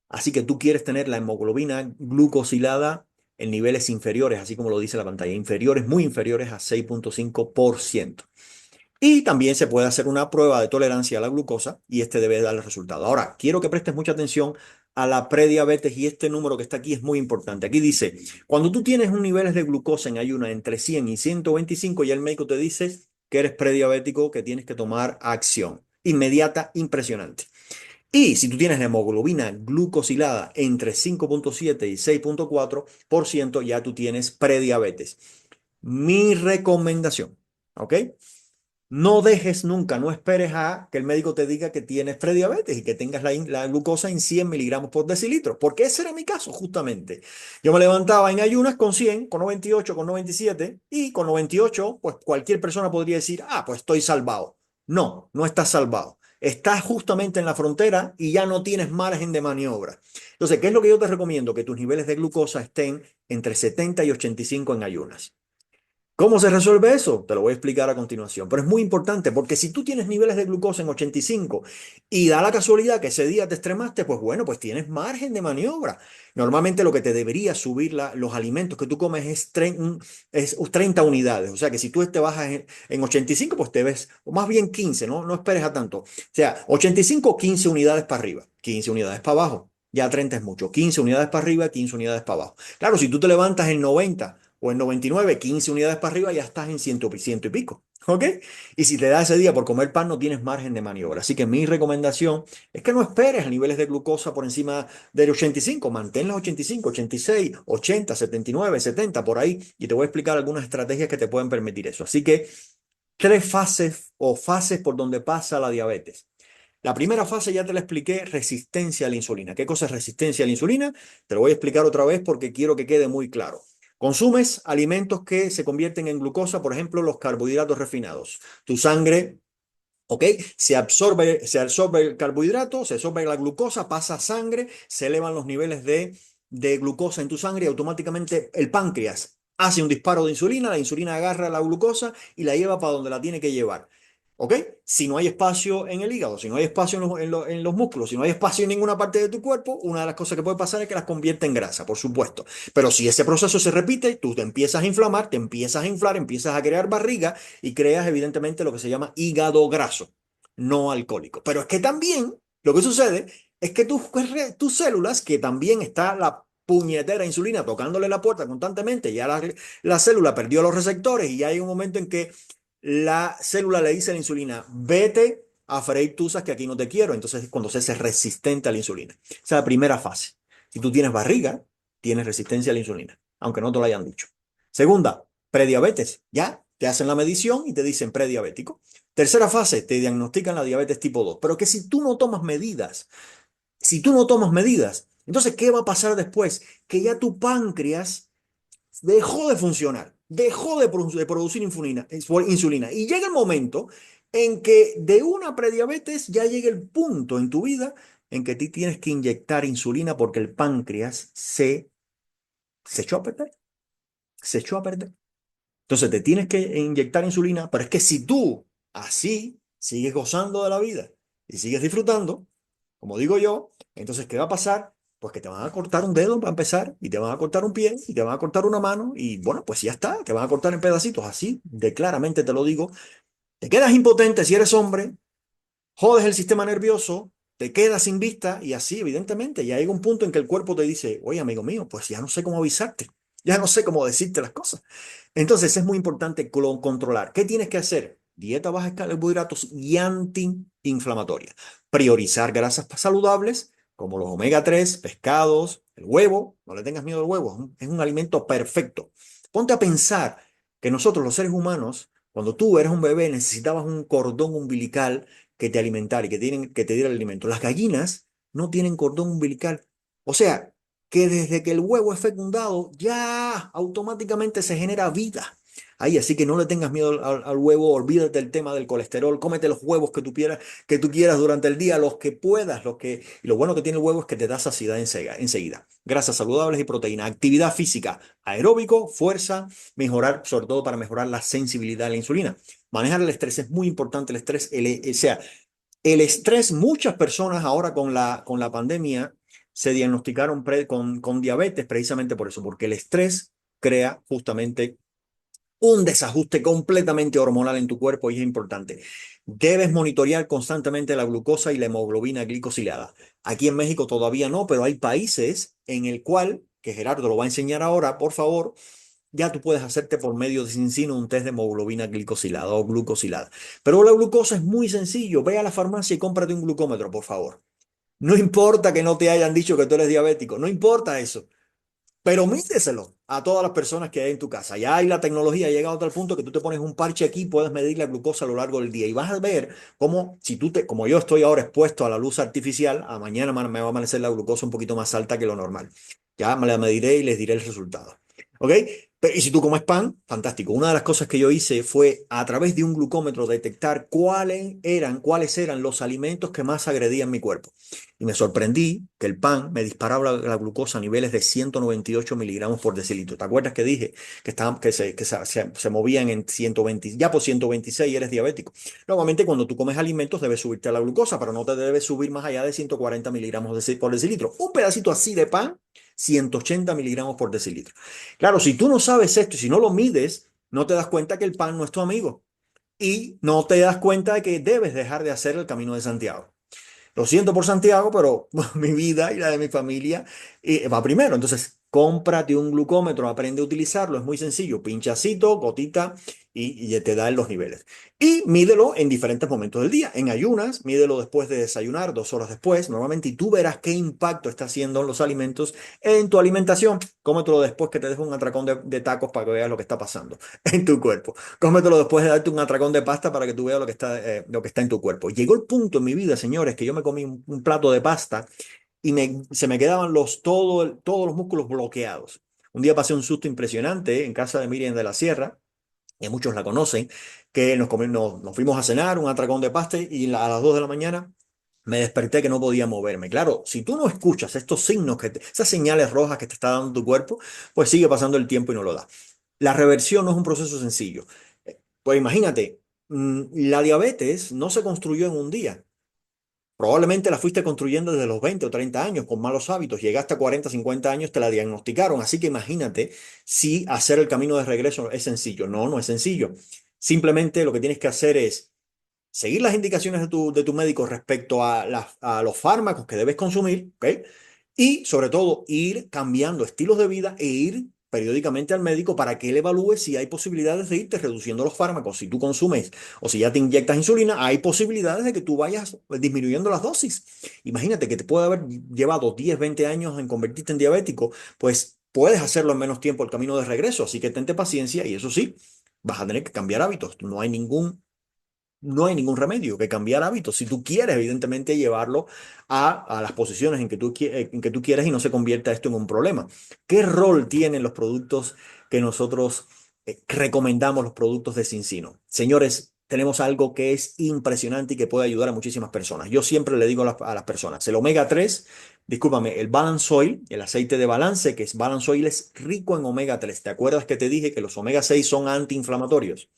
Así que tú quieres tener la hemoglobina glucosilada en niveles inferiores, así como lo dice la pantalla, inferiores, muy inferiores a 6,5%. Y también se puede hacer una prueba de tolerancia a la glucosa y este debe dar el resultado. Ahora, quiero que prestes mucha atención a la prediabetes y este número que está aquí es muy importante. Aquí dice, cuando tú tienes un nivel de glucosa en ayuna entre 100 y 125, ya el médico te dice que eres prediabético, que tienes que tomar acción inmediata, impresionante. Y si tú tienes la hemoglobina glucosilada entre 5,7 y 6,4%, ya tú tienes prediabetes. Mi recomendación, ¿ok? No dejes nunca, no esperes a que el médico te diga que tienes prediabetes y que tengas la glucosa en 100 miligramos por decilitro, porque ese era mi caso justamente. Yo me levantaba en ayunas con 100, con 98, con 97 y con 98, pues cualquier persona podría decir, ah, pues estoy salvado. No, no estás salvado. Estás justamente en la frontera y ya no tienes margen de maniobra. Entonces, ¿qué es lo que yo te recomiendo? Que tus niveles de glucosa estén entre 70 y 85 en ayunas. ¿Cómo se resuelve eso? Te lo voy a explicar a continuación. Pero es muy importante porque si tú tienes niveles de glucosa en 85 y da la casualidad que ese día te extremaste, pues bueno, pues tienes margen de maniobra. Normalmente lo que te debería subir los alimentos que tú comes es 30 unidades. O sea que si tú te bajas en 85, pues te ves, o más bien 15, ¿no? No esperes a tanto. O sea, 85, 15 unidades para arriba, 15 unidades para abajo. Ya 30 es mucho. 15 unidades para arriba, 15 unidades para abajo. Claro, si tú te levantas en 90 o en 99, 15 unidades para arriba, ya estás en 100, ciento y pico. ¿Ok? Y si te da ese día por comer pan, no tienes margen de maniobra. Así que mi recomendación es que no esperes a niveles de glucosa por encima del 85. Mantén los 85, 86, 80, 79, 70, por ahí. Y te voy a explicar algunas estrategias que te pueden permitir eso. Así que tres fases o fases por donde pasa la diabetes. La primera fase ya te la expliqué, resistencia a la insulina. ¿Qué cosa es resistencia a la insulina? Te lo voy a explicar otra vez porque quiero que quede muy claro. Consumes alimentos que se convierten en glucosa, por ejemplo, los carbohidratos refinados. Tu sangre, ¿ok? Se absorbe el carbohidrato, se absorbe la glucosa, pasa a sangre, se elevan los niveles de glucosa en tu sangre y automáticamente el páncreas hace un disparo de insulina, la insulina agarra la glucosa y la lleva para donde la tiene que llevar. ¿Ok? Si no hay espacio en el hígado, si no hay espacio en los músculos, si no hay espacio en ninguna parte de tu cuerpo, una de las cosas que puede pasar es que las convierte en grasa, por supuesto. Pero si ese proceso se repite, tú te empiezas a inflamar, te empiezas a inflar, empiezas a crear barriga y creas evidentemente lo que se llama hígado graso, no alcohólico. Pero es que también lo que sucede es que tus células, que también está la puñetera insulina tocándole la puerta constantemente, ya la célula perdió los receptores y ya hay un momento en que la célula le dice a la insulina, vete a freír tusas que aquí no te quiero. Entonces es cuando se hace resistente a la insulina. Esa es la primera fase. Si tú tienes barriga, tienes resistencia a la insulina, aunque no te lo hayan dicho. Segunda, prediabetes. Ya te hacen la medición y te dicen prediabético. Tercera fase, te diagnostican la diabetes tipo 2. Pero que si tú no tomas medidas, entonces, ¿qué va a pasar después? Que ya tu páncreas dejó de funcionar, dejó de producir insulina. Y llega el momento en que de una prediabetes ya llega el punto en tu vida en que tú tienes que inyectar insulina porque el páncreas se echó a perder, se echó a perder. Entonces te tienes que inyectar insulina, pero es que si tú así sigues gozando de la vida y sigues disfrutando, como digo yo, entonces ¿qué va a pasar? Pues que te van a cortar un dedo para empezar, y te van a cortar un pie, y te van a cortar una mano, y bueno, pues ya está, te van a cortar en pedacitos, así de claramente te lo digo. Te quedas impotente si eres hombre, jodes el sistema nervioso, te quedas sin vista y así, evidentemente, ya llega un punto en que el cuerpo te dice, oye, amigo mío, pues ya no sé cómo avisarte, ya no sé cómo decirte las cosas. Entonces es muy importante controlar. ¿Qué tienes que hacer? Dieta baja en carbohidratos y antiinflamatoria. Priorizar grasas saludables como los omega 3, pescados, el huevo. No le tengas miedo al huevo, es un alimento perfecto. Ponte a pensar que nosotros los seres humanos, cuando tú eras un bebé, necesitabas un cordón umbilical que te alimentara y que te diera el alimento. Las gallinas no tienen cordón umbilical. O sea, que desde que el huevo es fecundado, ya automáticamente se genera vida. Ahí, así que no le tengas miedo al huevo, olvídate del tema del colesterol, cómete los huevos que tú quieras durante el día, los que puedas, y lo bueno que tiene el huevo es que te da saciedad enseguida. Grasas saludables y proteína, actividad física, aeróbico, fuerza, mejorar, sobre todo para mejorar la sensibilidad a la insulina. Manejar el estrés es muy importante, el estrés, o sea, el estrés, muchas personas ahora con la pandemia se diagnosticaron con diabetes precisamente por eso, porque el estrés crea justamente un desajuste completamente hormonal en tu cuerpo y es importante. Debes monitorear constantemente la glucosa y la hemoglobina glicosilada. Aquí en México todavía no, pero hay países en el cual, que Gerardo lo va a enseñar ahora, por favor, ya tú puedes hacerte por medio de Cincino un test de hemoglobina glicosilada o glucosilada. Pero la glucosa es muy sencillo. Ve a la farmacia y cómprate un glucómetro, por favor. No importa que no te hayan dicho que tú eres diabético, no importa eso. Pero mídeselo a todas las personas que hay en tu casa. Ya hay la tecnología, ha llegado a tal punto que tú te pones un parche aquí y puedes medir la glucosa a lo largo del día. Y vas a ver cómo, si tú te, como yo estoy ahora expuesto a la luz artificial, a mañana me va a amanecer la glucosa un poquito más alta que lo normal. Ya me la mediré y les diré el resultado. ¿Ok? Y si tú comes pan, fantástico. Una de las cosas que yo hice fue a través de un glucómetro detectar cuáles eran los alimentos que más agredían mi cuerpo. Y me sorprendí que el pan me disparaba la glucosa a niveles de 198 miligramos por decilitro. ¿Te acuerdas que dije se movían en 120, ya por 126 eres diabético? Normalmente cuando tú comes alimentos debes subirte a la glucosa, pero no te debes subir más allá de 140 miligramos por decilitro. Un pedacito así de pan, 180 miligramos por decilitro. Claro, si tú no sabes esto y si no lo mides, no te das cuenta que el pan no es tu amigo. Y no te das cuenta de que debes dejar de hacer el Camino de Santiago. Lo siento por Santiago, pero mi vida y la de mi familia va primero. Entonces, cómprate un glucómetro, aprende a utilizarlo. Es muy sencillo. Pinchacito, gotita y te da en los niveles. Y mídelo en diferentes momentos del día. En ayunas, mídelo después de desayunar, 2 horas después, normalmente, y tú verás qué impacto está haciendo los alimentos en tu alimentación. Cómetelo después que te dejo un atracón de tacos para que veas lo que está pasando en tu cuerpo. Cómetelo después de darte un atracón de pasta para que tú veas lo que está en tu cuerpo. Llegó el punto en mi vida, señores, que yo me comí un plato de pasta y se me quedaban todos los músculos bloqueados. Un día pasé un susto impresionante en casa de Miriam de la Sierra, que muchos la conocen, que nos fuimos a cenar un atracón de pasta y a las 2 de la mañana me desperté que no podía moverme. Claro, si tú no escuchas estos signos, esas señales rojas que te está dando tu cuerpo, pues sigue pasando el tiempo y no lo da. La reversión no es un proceso sencillo. Pues imagínate, la diabetes no se construyó en un día. Probablemente la fuiste construyendo desde los 20 o 30 años con malos hábitos. Llegaste a 40, 50 años, te la diagnosticaron. Así que imagínate si hacer el camino de regreso es sencillo. No, no es sencillo. Simplemente lo que tienes que hacer es seguir las indicaciones de tu médico respecto a los fármacos que debes consumir, ¿ok? Y sobre todo ir cambiando estilos de vida e ir periódicamente al médico para que él evalúe si hay posibilidades de irte reduciendo los fármacos. Si tú consumes o si ya te inyectas insulina, hay posibilidades de que tú vayas disminuyendo las dosis. Imagínate que te puede haber llevado 10, 20 años en convertirte en diabético, pues puedes hacerlo en menos tiempo el camino de regreso. Así que tente paciencia y eso sí, vas a tener que cambiar hábitos. No hay ningún remedio que cambiar hábitos. Si tú quieres, evidentemente, llevarlo a las posiciones en que tú quieres y no se convierta esto en un problema. ¿Qué rol tienen los productos que nosotros recomendamos, los productos de Cincino? Señores, tenemos algo que es impresionante y que puede ayudar a muchísimas personas. Yo siempre le digo a las personas, el omega 3, discúlpame, el Balance Oil, el aceite de balance, que es Balance Oil, es rico en omega 3. ¿Te acuerdas que te dije que los omega 6 son antiinflamatorios?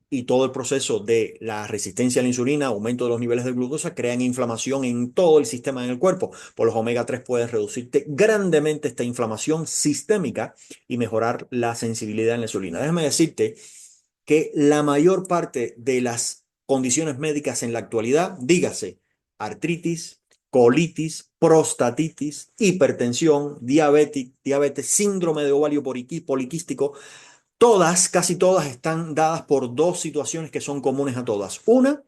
Y todo el proceso de la resistencia a la insulina, aumento de los niveles de glucosa, crean inflamación en todo el sistema en el cuerpo. Por los omega 3 puedes reducirte grandemente esta inflamación sistémica y mejorar la sensibilidad en la insulina. Déjame decirte que la mayor parte de las condiciones médicas en la actualidad, dígase artritis, colitis, prostatitis, hipertensión, diabetes, síndrome de ovario poliquístico. Todas, casi todas están dadas por dos situaciones que son comunes a todas. Una,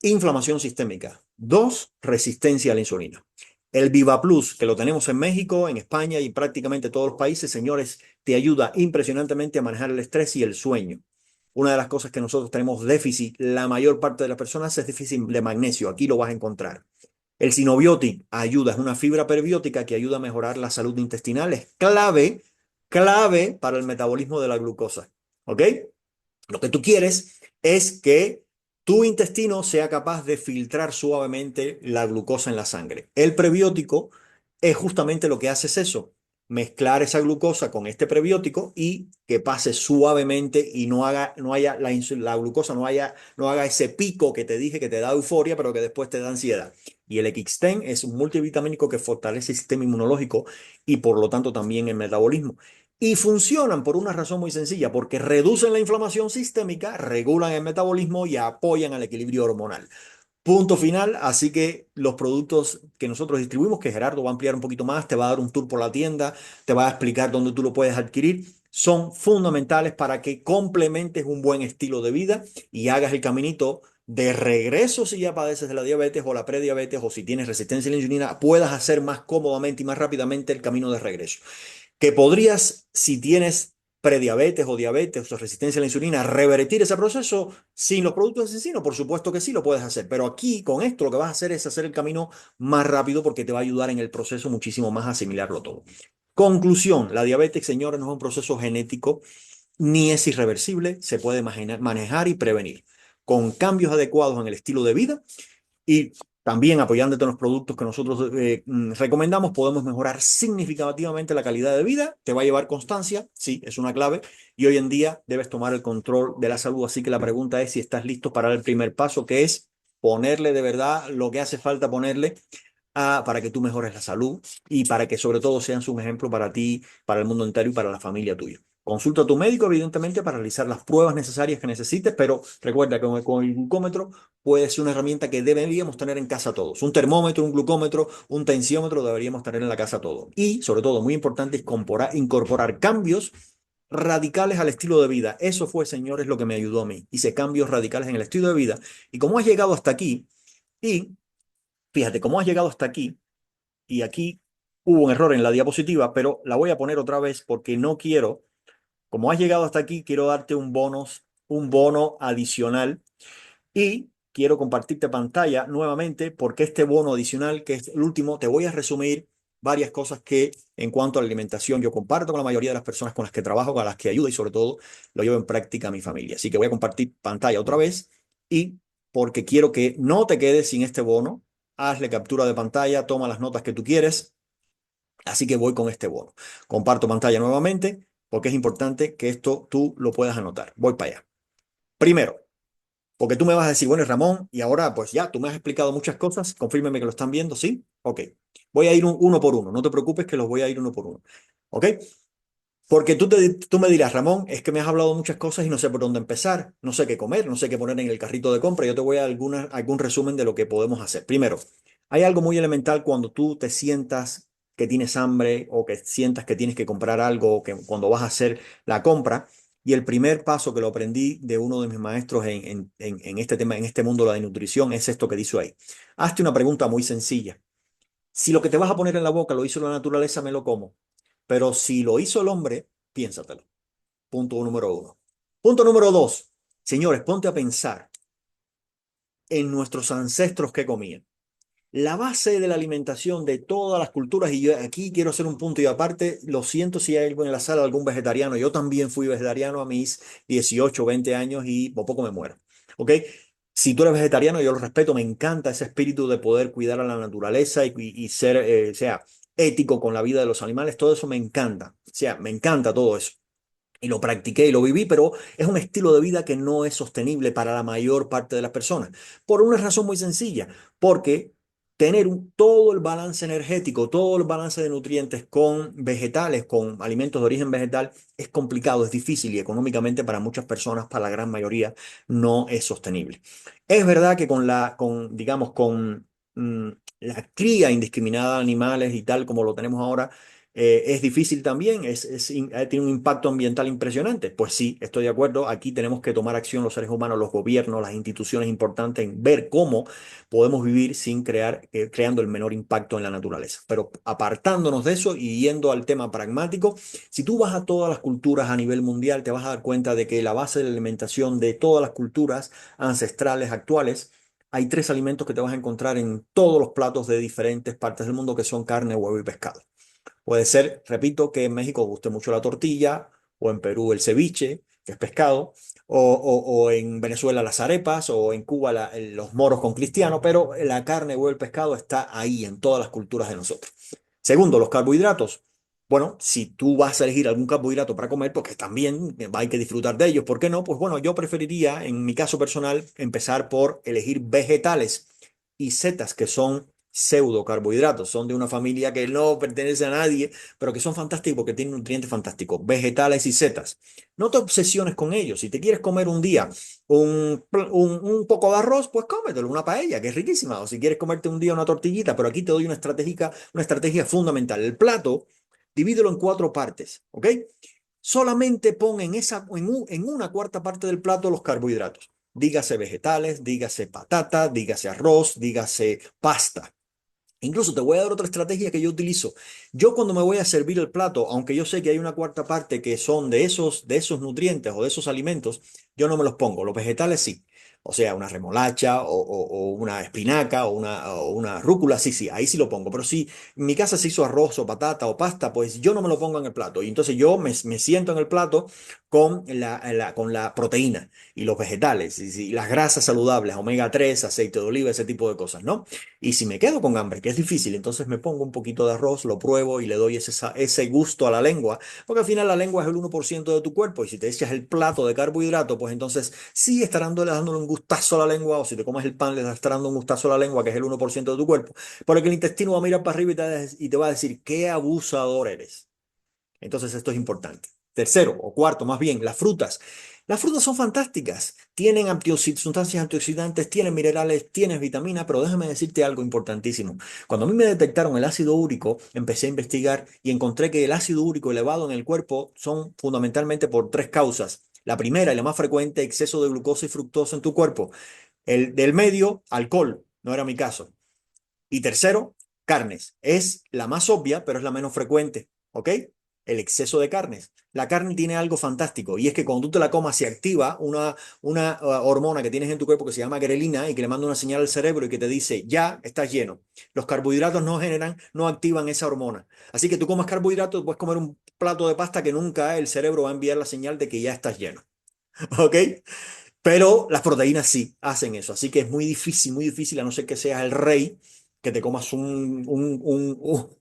inflamación sistémica. Dos, resistencia a la insulina. El Viva Plus, que lo tenemos en México, en España y prácticamente todos los países, señores, te ayuda impresionantemente a manejar el estrés y el sueño. Una de las cosas que nosotros tenemos déficit, la mayor parte de las personas es déficit de magnesio. Aquí lo vas a encontrar. El Synobiotix ayuda, es una fibra perbiótica que ayuda a mejorar la salud intestinal. Es clave para el metabolismo de la glucosa. ¿Ok? Lo que tú quieres es que tu intestino sea capaz de filtrar suavemente la glucosa en la sangre. El prebiótico es justamente lo que hace es eso, mezclar esa glucosa con este prebiótico y que pase suavemente y no haya la glucosa no haga ese pico que te dije que te da euforia, pero que después te da ansiedad. Y el X10 es un multivitamínico que fortalece el sistema inmunológico y por lo tanto también el metabolismo. Y funcionan por una razón muy sencilla, porque reducen la inflamación sistémica, regulan el metabolismo y apoyan al equilibrio hormonal. Punto final, así que los productos que nosotros distribuimos, que Gerardo va a ampliar un poquito más, te va a dar un tour por la tienda, te va a explicar dónde tú lo puedes adquirir, son fundamentales para que complementes un buen estilo de vida y hagas el caminito de regreso si ya padeces de la diabetes o la prediabetes o si tienes resistencia a la insulina, puedas hacer más cómodamente y más rápidamente el camino de regreso. Que podrías, si tienes prediabetes o diabetes o resistencia a la insulina, revertir ese proceso sin los productos de encino, por supuesto que sí lo puedes hacer, pero aquí con esto lo que vas a hacer es hacer el camino más rápido porque te va a ayudar en el proceso muchísimo más a asimilarlo todo. Conclusión, la diabetes, señores, no es un proceso genético ni es irreversible, se puede manejar y prevenir con cambios adecuados en el estilo de vida y también apoyándote en los productos que nosotros recomendamos, podemos mejorar significativamente la calidad de vida. Te va a llevar constancia, sí, es una clave. Y hoy en día debes tomar el control de la salud. Así que la pregunta es si estás listo para el primer paso, que es ponerle de verdad lo que hace falta ponerle para que tú mejores la salud y para que sobre todo seas un ejemplo para ti, para el mundo entero y para la familia tuya. Consulta a tu médico, evidentemente, para realizar las pruebas necesarias que necesites, pero recuerda que con el glucómetro puede ser una herramienta que deberíamos tener en casa todos. Un termómetro, un glucómetro, un tensiómetro deberíamos tener en la casa todos. Y, sobre todo, muy importante, incorporar cambios radicales al estilo de vida. Eso fue, señores, lo que me ayudó a mí. Hice cambios radicales en el estilo de vida. Y como has llegado hasta aquí, y fíjate, cómo has llegado hasta aquí, y aquí hubo un error en la diapositiva, pero la voy a poner otra vez porque no quiero, como has llegado hasta aquí, quiero darte un bono adicional y quiero compartirte pantalla nuevamente porque este bono adicional, que es el último, te voy a resumir varias cosas que en cuanto a la alimentación yo comparto con la mayoría de las personas con las que trabajo, con las que ayudo y sobre todo lo llevo en práctica a mi familia. Así que voy a compartir pantalla otra vez y porque quiero que no te quedes sin este bono, hazle captura de pantalla, toma las notas que tú quieres. Así que voy con este bono. Comparto pantalla nuevamente porque es importante que esto tú lo puedas anotar. Voy para allá. Primero, porque tú me vas a decir, bueno, Ramón, y ahora pues ya, tú me has explicado muchas cosas, confírmeme que lo están viendo, ¿sí? Ok. Voy a ir uno por uno, no te preocupes que los voy a ir uno por uno. ¿Ok? Porque tú me dirás, Ramón, es que me has hablado muchas cosas y no sé por dónde empezar, no sé qué comer, no sé qué poner en el carrito de compra. Yo te voy a dar algún resumen de lo que podemos hacer. Primero, hay algo muy elemental cuando tú te sientas que tienes hambre o que sientas que tienes que comprar algo, o que cuando vas a hacer la compra. Y el primer paso que lo aprendí de uno de mis maestros en este tema, en este mundo de la nutrición, es esto que dice ahí. Hazte una pregunta muy sencilla. Si lo que te vas a poner en la boca lo hizo la naturaleza, me lo como. Pero si lo hizo el hombre, piénsatelo. Punto número uno. Punto número dos. Señores, ponte a pensar en nuestros ancestros que comían. La base de la alimentación de todas las culturas, y yo aquí quiero hacer un punto y aparte, lo siento si hay algo en la sala, algún vegetariano, yo también fui vegetariano a mis 18 20 años y por poco me muero. ¿Ok? Si tú eres vegetariano, yo lo respeto, me encanta ese espíritu de poder cuidar a la naturaleza y ser, o sea, ético con la vida de los animales, todo eso me encanta, o sea, me encanta todo eso y lo practiqué y lo viví, pero es un estilo de vida que no es sostenible para la mayor parte de las personas. Por una razón muy sencilla, porque tener todo el balance energético, todo el balance de nutrientes con vegetales, con alimentos de origen vegetal, es complicado, es difícil y económicamente para muchas personas, para la gran mayoría, no es sostenible. Es verdad que digamos, con la cría indiscriminada de animales y tal como lo tenemos ahora, es difícil también, tiene un impacto ambiental impresionante. Pues sí, estoy de acuerdo. Aquí tenemos que tomar acción los seres humanos, los gobiernos, las instituciones importantes en ver cómo podemos vivir sin creando el menor impacto en la naturaleza. Pero apartándonos de eso y yendo al tema pragmático, si tú vas a todas las culturas a nivel mundial, te vas a dar cuenta de que la base de la alimentación de todas las culturas ancestrales actuales, hay tres alimentos que te vas a encontrar en todos los platos de diferentes partes del mundo que son carne, huevo y pescado. Puede ser, repito, que en México guste mucho la tortilla, o en Perú el ceviche, que es pescado, o en Venezuela las arepas, o en Cuba los moros con cristiano, pero la carne o el pescado está ahí en todas las culturas de nosotros. Segundo, los carbohidratos. Bueno, si tú vas a elegir algún carbohidrato para comer, porque también hay que disfrutar de ellos, ¿por qué no? Pues bueno, yo preferiría, en mi caso personal, empezar por elegir vegetales y setas, que son pseudocarbohidratos, son de una familia que no pertenece a nadie, pero que son fantásticos porque tienen nutrientes fantásticos, vegetales y setas. No te obsesiones con ellos. Si te quieres comer un día un poco de arroz, pues cómetelo, una paella, que es riquísima. O si quieres comerte un día una tortillita, pero aquí te doy una estrategia fundamental. El plato, divídelo en cuatro partes, ¿ok? Solamente pon en una cuarta parte del plato los carbohidratos. Dígase vegetales, dígase patata, dígase arroz, dígase pasta. Incluso te voy a dar otra estrategia que yo utilizo. Yo cuando me voy a servir el plato, aunque yo sé que hay una cuarta parte que son de esos nutrientes o de esos alimentos, yo no me los pongo. Los vegetales sí. O sea, una remolacha o una espinaca o una rúcula, sí, sí, ahí sí lo pongo. Pero si en mi casa se hizo arroz o patata o pasta, pues yo no me lo pongo en el plato. Y entonces yo me siento en el plato con la proteína y los vegetales y las grasas saludables, omega 3, aceite de oliva, ese tipo de cosas, ¿no? Y si me quedo con hambre, que es difícil, entonces me pongo un poquito de arroz, lo pruebo y le doy ese gusto a la lengua, porque al final la lengua es el 1% de tu cuerpo y si te echas el plato de carbohidrato, pues entonces sí estarán dándole un gustazo a la lengua, o si te comes el pan le estarás dando un gustazo a la lengua, que es el 1% de tu cuerpo, porque el intestino va a mirar para arriba y te va a decir, qué abusador eres. Entonces esto es importante. Tercero o cuarto, más bien, las frutas. Las frutas son fantásticas. Tienen sustancias antioxidantes, tienen minerales, tienen vitaminas, pero déjame decirte algo importantísimo. Cuando a mí me detectaron el ácido úrico, empecé a investigar y encontré que el ácido úrico elevado en el cuerpo son fundamentalmente por tres causas. La primera y la más frecuente, exceso de glucosa y fructosa en tu cuerpo. El del medio, alcohol. No era mi caso. Y tercero, carnes. Es la más obvia, pero es la menos frecuente. ¿Ok? El exceso de carnes. La carne tiene algo fantástico y es que cuando tú te la comas se activa una hormona que tienes en tu cuerpo que se llama grelina y que le manda una señal al cerebro y que te dice, ya estás lleno. Los carbohidratos no activan esa hormona. Así que tú comes carbohidratos, puedes comer un plato de pasta que nunca el cerebro va a enviar la señal de que ya estás lleno. ¿Ok? Pero las proteínas sí hacen eso. Así que es muy difícil, a no ser que seas el rey, que te comas un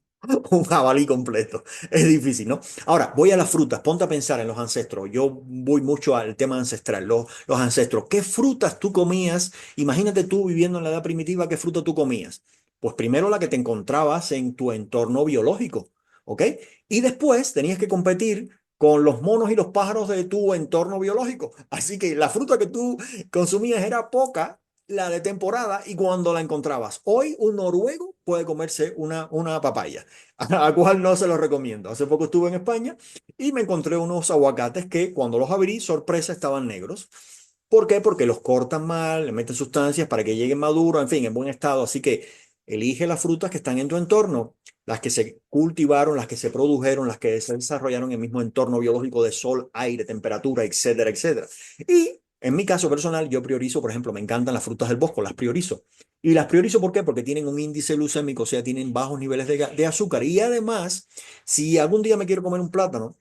jabalí completo. Es difícil, ¿no? Ahora, voy a las frutas. Ponte a pensar en los ancestros. Yo voy mucho al tema ancestral. Los ancestros. ¿Qué frutas tú comías? Imagínate tú viviendo en la edad primitiva, ¿qué fruta tú comías? Pues primero la que te encontrabas en tu entorno biológico, ¿ok? Y después tenías que competir con los monos y los pájaros de tu entorno biológico. Así que la fruta que tú consumías era poca, la de temporada, y cuando la encontrabas. Hoy un noruego puede comerse una papaya, a cual no se lo recomiendo. Hace poco estuve en España y me encontré unos aguacates que cuando los abrí, sorpresa, estaban negros. ¿Por qué? Porque los cortan mal, le meten sustancias para que lleguen maduros, en fin, en buen estado. Así que elige las frutas que están en tu entorno, las que se cultivaron, las que se produjeron, las que se desarrollaron en el mismo entorno biológico de sol, aire, temperatura, etcétera, etcétera. Y en mi caso personal, yo priorizo, por ejemplo, me encantan las frutas del bosque, las priorizo. Y las priorizo ¿por qué? Porque tienen un índice glucémico, o sea, tienen bajos niveles de azúcar. Y además, si algún día me quiero comer un plátano,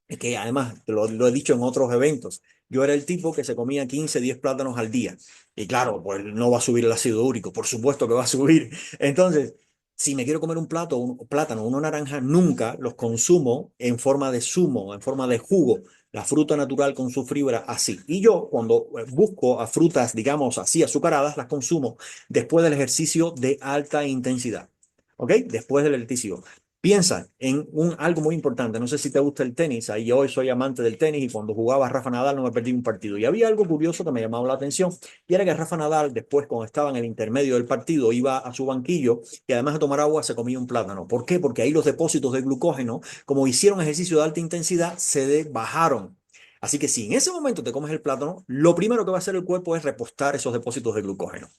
es que además, lo he dicho en otros eventos, yo era el tipo que se comía 15, 10 plátanos al día. Y claro, pues no va a subir el ácido úrico, por supuesto que va a subir. Entonces, si me quiero comer un plátano, una naranja, nunca los consumo en forma de zumo, en forma de jugo. La fruta natural con su fibra así. Y yo cuando busco a frutas, digamos así, azucaradas, las consumo después del ejercicio de alta intensidad. ¿Ok? Después del ejercicio. Piensa en algo muy importante. No sé si te gusta el tenis. Ahí yo hoy soy amante del tenis y cuando jugaba Rafa Nadal no me perdí un partido. Y había algo curioso que me llamaba la atención y era que Rafa Nadal después cuando estaba en el intermedio del partido iba a su banquillo y además de tomar agua se comía un plátano. ¿Por qué? Porque ahí los depósitos de glucógeno, como hicieron ejercicio de alta intensidad, bajaron. Así que si en ese momento te comes el plátano, lo primero que va a hacer el cuerpo es repostar esos depósitos de glucógeno.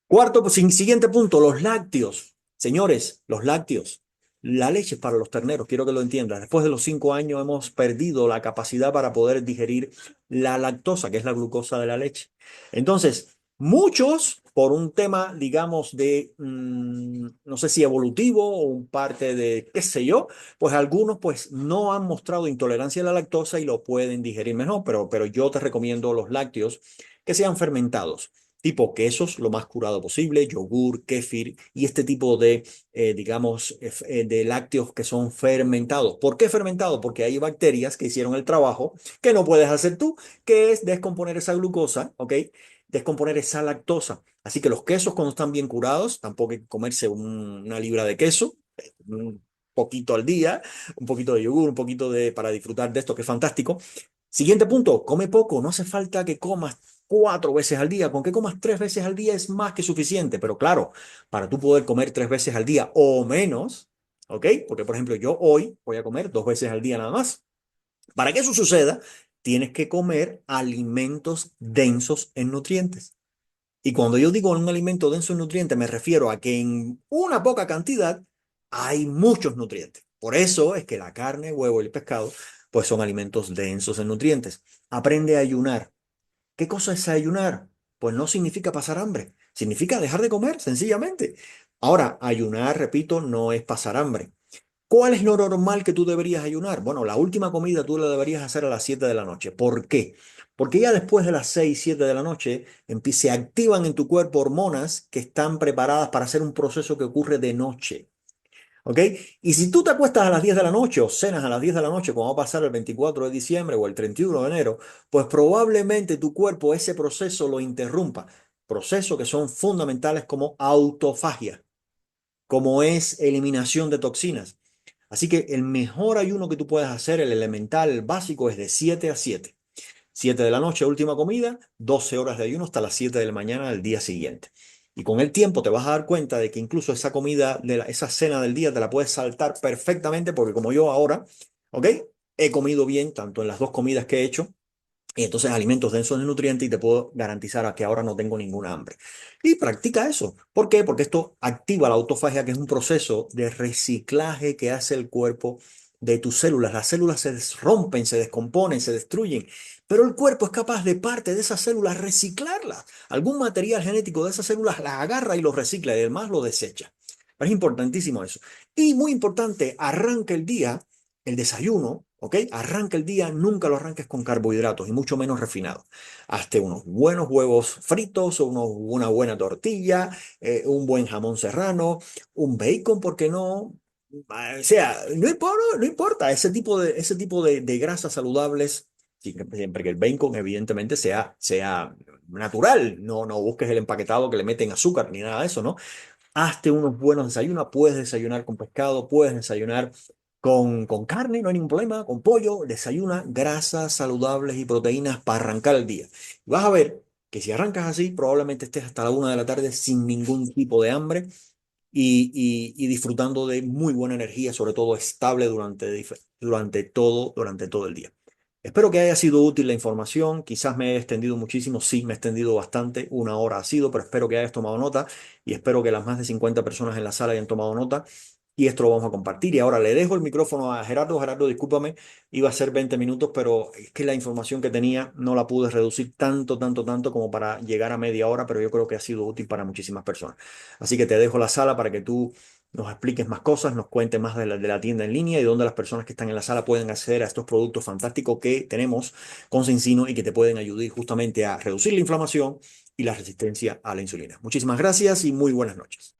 Cuarto, pues, siguiente punto, los lácteos. Señores, los lácteos. La leche es para los terneros, quiero que lo entiendas. Después de los 5 años hemos perdido la capacidad para poder digerir la lactosa, que es la glucosa de la leche. Entonces, muchos, por un tema, digamos, de, no sé si evolutivo o un parte de, qué sé yo, pues algunos pues no han mostrado intolerancia a la lactosa y lo pueden digerir mejor, pero yo te recomiendo los lácteos que sean fermentados tipo quesos, lo más curado posible, yogur, kéfir y este tipo de, digamos, de lácteos que son fermentados. ¿Por qué fermentados? Porque hay bacterias que hicieron el trabajo que no puedes hacer tú, que es descomponer esa glucosa, ¿ok? Descomponer esa lactosa. Así que los quesos cuando están bien curados, tampoco hay que comerse una libra de queso, un poquito al día, un poquito de yogur, un poquito de, para disfrutar de esto, que es fantástico. Siguiente punto, come poco, no hace falta que comas 4 veces al día, con que comas 3 veces al día es más que suficiente, pero claro, para tú poder comer 3 veces al día o menos, ¿ok? Porque por ejemplo yo hoy voy a comer 2 veces al día nada más. Para que eso suceda, tienes que comer alimentos densos en nutrientes. Y cuando yo digo un alimento denso en nutrientes, me refiero a que en una poca cantidad hay muchos nutrientes. Por eso es que la carne, huevo y el pescado, pues son alimentos densos en nutrientes. Aprende a ayunar. ¿Qué cosa es ayunar? Pues no significa pasar hambre, significa dejar de comer, sencillamente. Ahora, ayunar, repito, no es pasar hambre. ¿Cuál es lo normal que tú deberías ayunar? Bueno, la última comida tú la deberías hacer a las 7 de la noche. ¿Por qué? Porque ya después de las 6, 7 de la noche se activan en tu cuerpo hormonas que están preparadas para hacer un proceso que ocurre de noche. ¿Ok? Y si tú te acuestas a las 10 de la noche o cenas a las 10 de la noche, como va a pasar el 24 de diciembre o el 31 de enero, pues probablemente tu cuerpo ese proceso lo interrumpa. Procesos que son fundamentales como autofagia, como es eliminación de toxinas. Así que el mejor ayuno que tú puedes hacer, el elemental, el básico, es de 7 a 7. 7 de la noche, última comida, 12 horas de ayuno hasta las 7 de la mañana del día siguiente. Y con el tiempo te vas a dar cuenta de que incluso esa comida, esa cena del día te la puedes saltar perfectamente porque como yo ahora, ¿ok? He comido bien tanto en las dos comidas que he hecho y entonces alimentos densos en nutrientes y te puedo garantizar a que ahora no tengo ninguna hambre. Y practica eso. ¿Por qué? Porque esto activa la autofagia, que es un proceso de reciclaje que hace el cuerpo de tus células. Las células se rompen, se descomponen, se destruyen, pero el cuerpo es capaz de parte de esas células reciclarlas. Algún material genético de esas células las agarra y lo recicla y además lo desecha. Es importantísimo eso. Y muy importante, arranca el día, el desayuno, ¿ok? Arranca el día, nunca lo arranques con carbohidratos y mucho menos refinados. Hazte unos buenos huevos fritos, una buena tortilla, un buen jamón serrano, un bacon, ¿por qué no? O sea, no importa, ese tipo de grasas saludables, siempre que el bacon evidentemente sea natural, no busques el empaquetado que le meten azúcar ni nada de eso, ¿no? Hazte unos buenos desayunos, puedes desayunar con pescado, puedes desayunar con carne, no hay ningún problema, con pollo, desayuna grasas saludables y proteínas para arrancar el día. Y vas a ver que si arrancas así, probablemente estés hasta la 1 de la tarde sin ningún tipo de hambre y disfrutando de muy buena energía, sobre todo estable durante todo el día. Espero que haya sido útil la información. Quizás me he extendido muchísimo. Sí, me he extendido bastante. 1 hora ha sido, pero espero que hayas tomado nota y espero que las más de 50 personas en la sala hayan tomado nota. Y esto lo vamos a compartir. Y ahora le dejo el micrófono a Gerardo. Gerardo, discúlpame, iba a ser 20 minutos, pero es que la información que tenía no la pude reducir tanto como para llegar a media hora, pero yo creo que ha sido útil para muchísimas personas. Así que te dejo la sala para que tú nos expliques más cosas, nos cuentes más de la tienda en línea y dónde las personas que están en la sala pueden acceder a estos productos fantásticos que tenemos con Cencino y que te pueden ayudar justamente a reducir la inflamación y la resistencia a la insulina. Muchísimas gracias y muy buenas noches.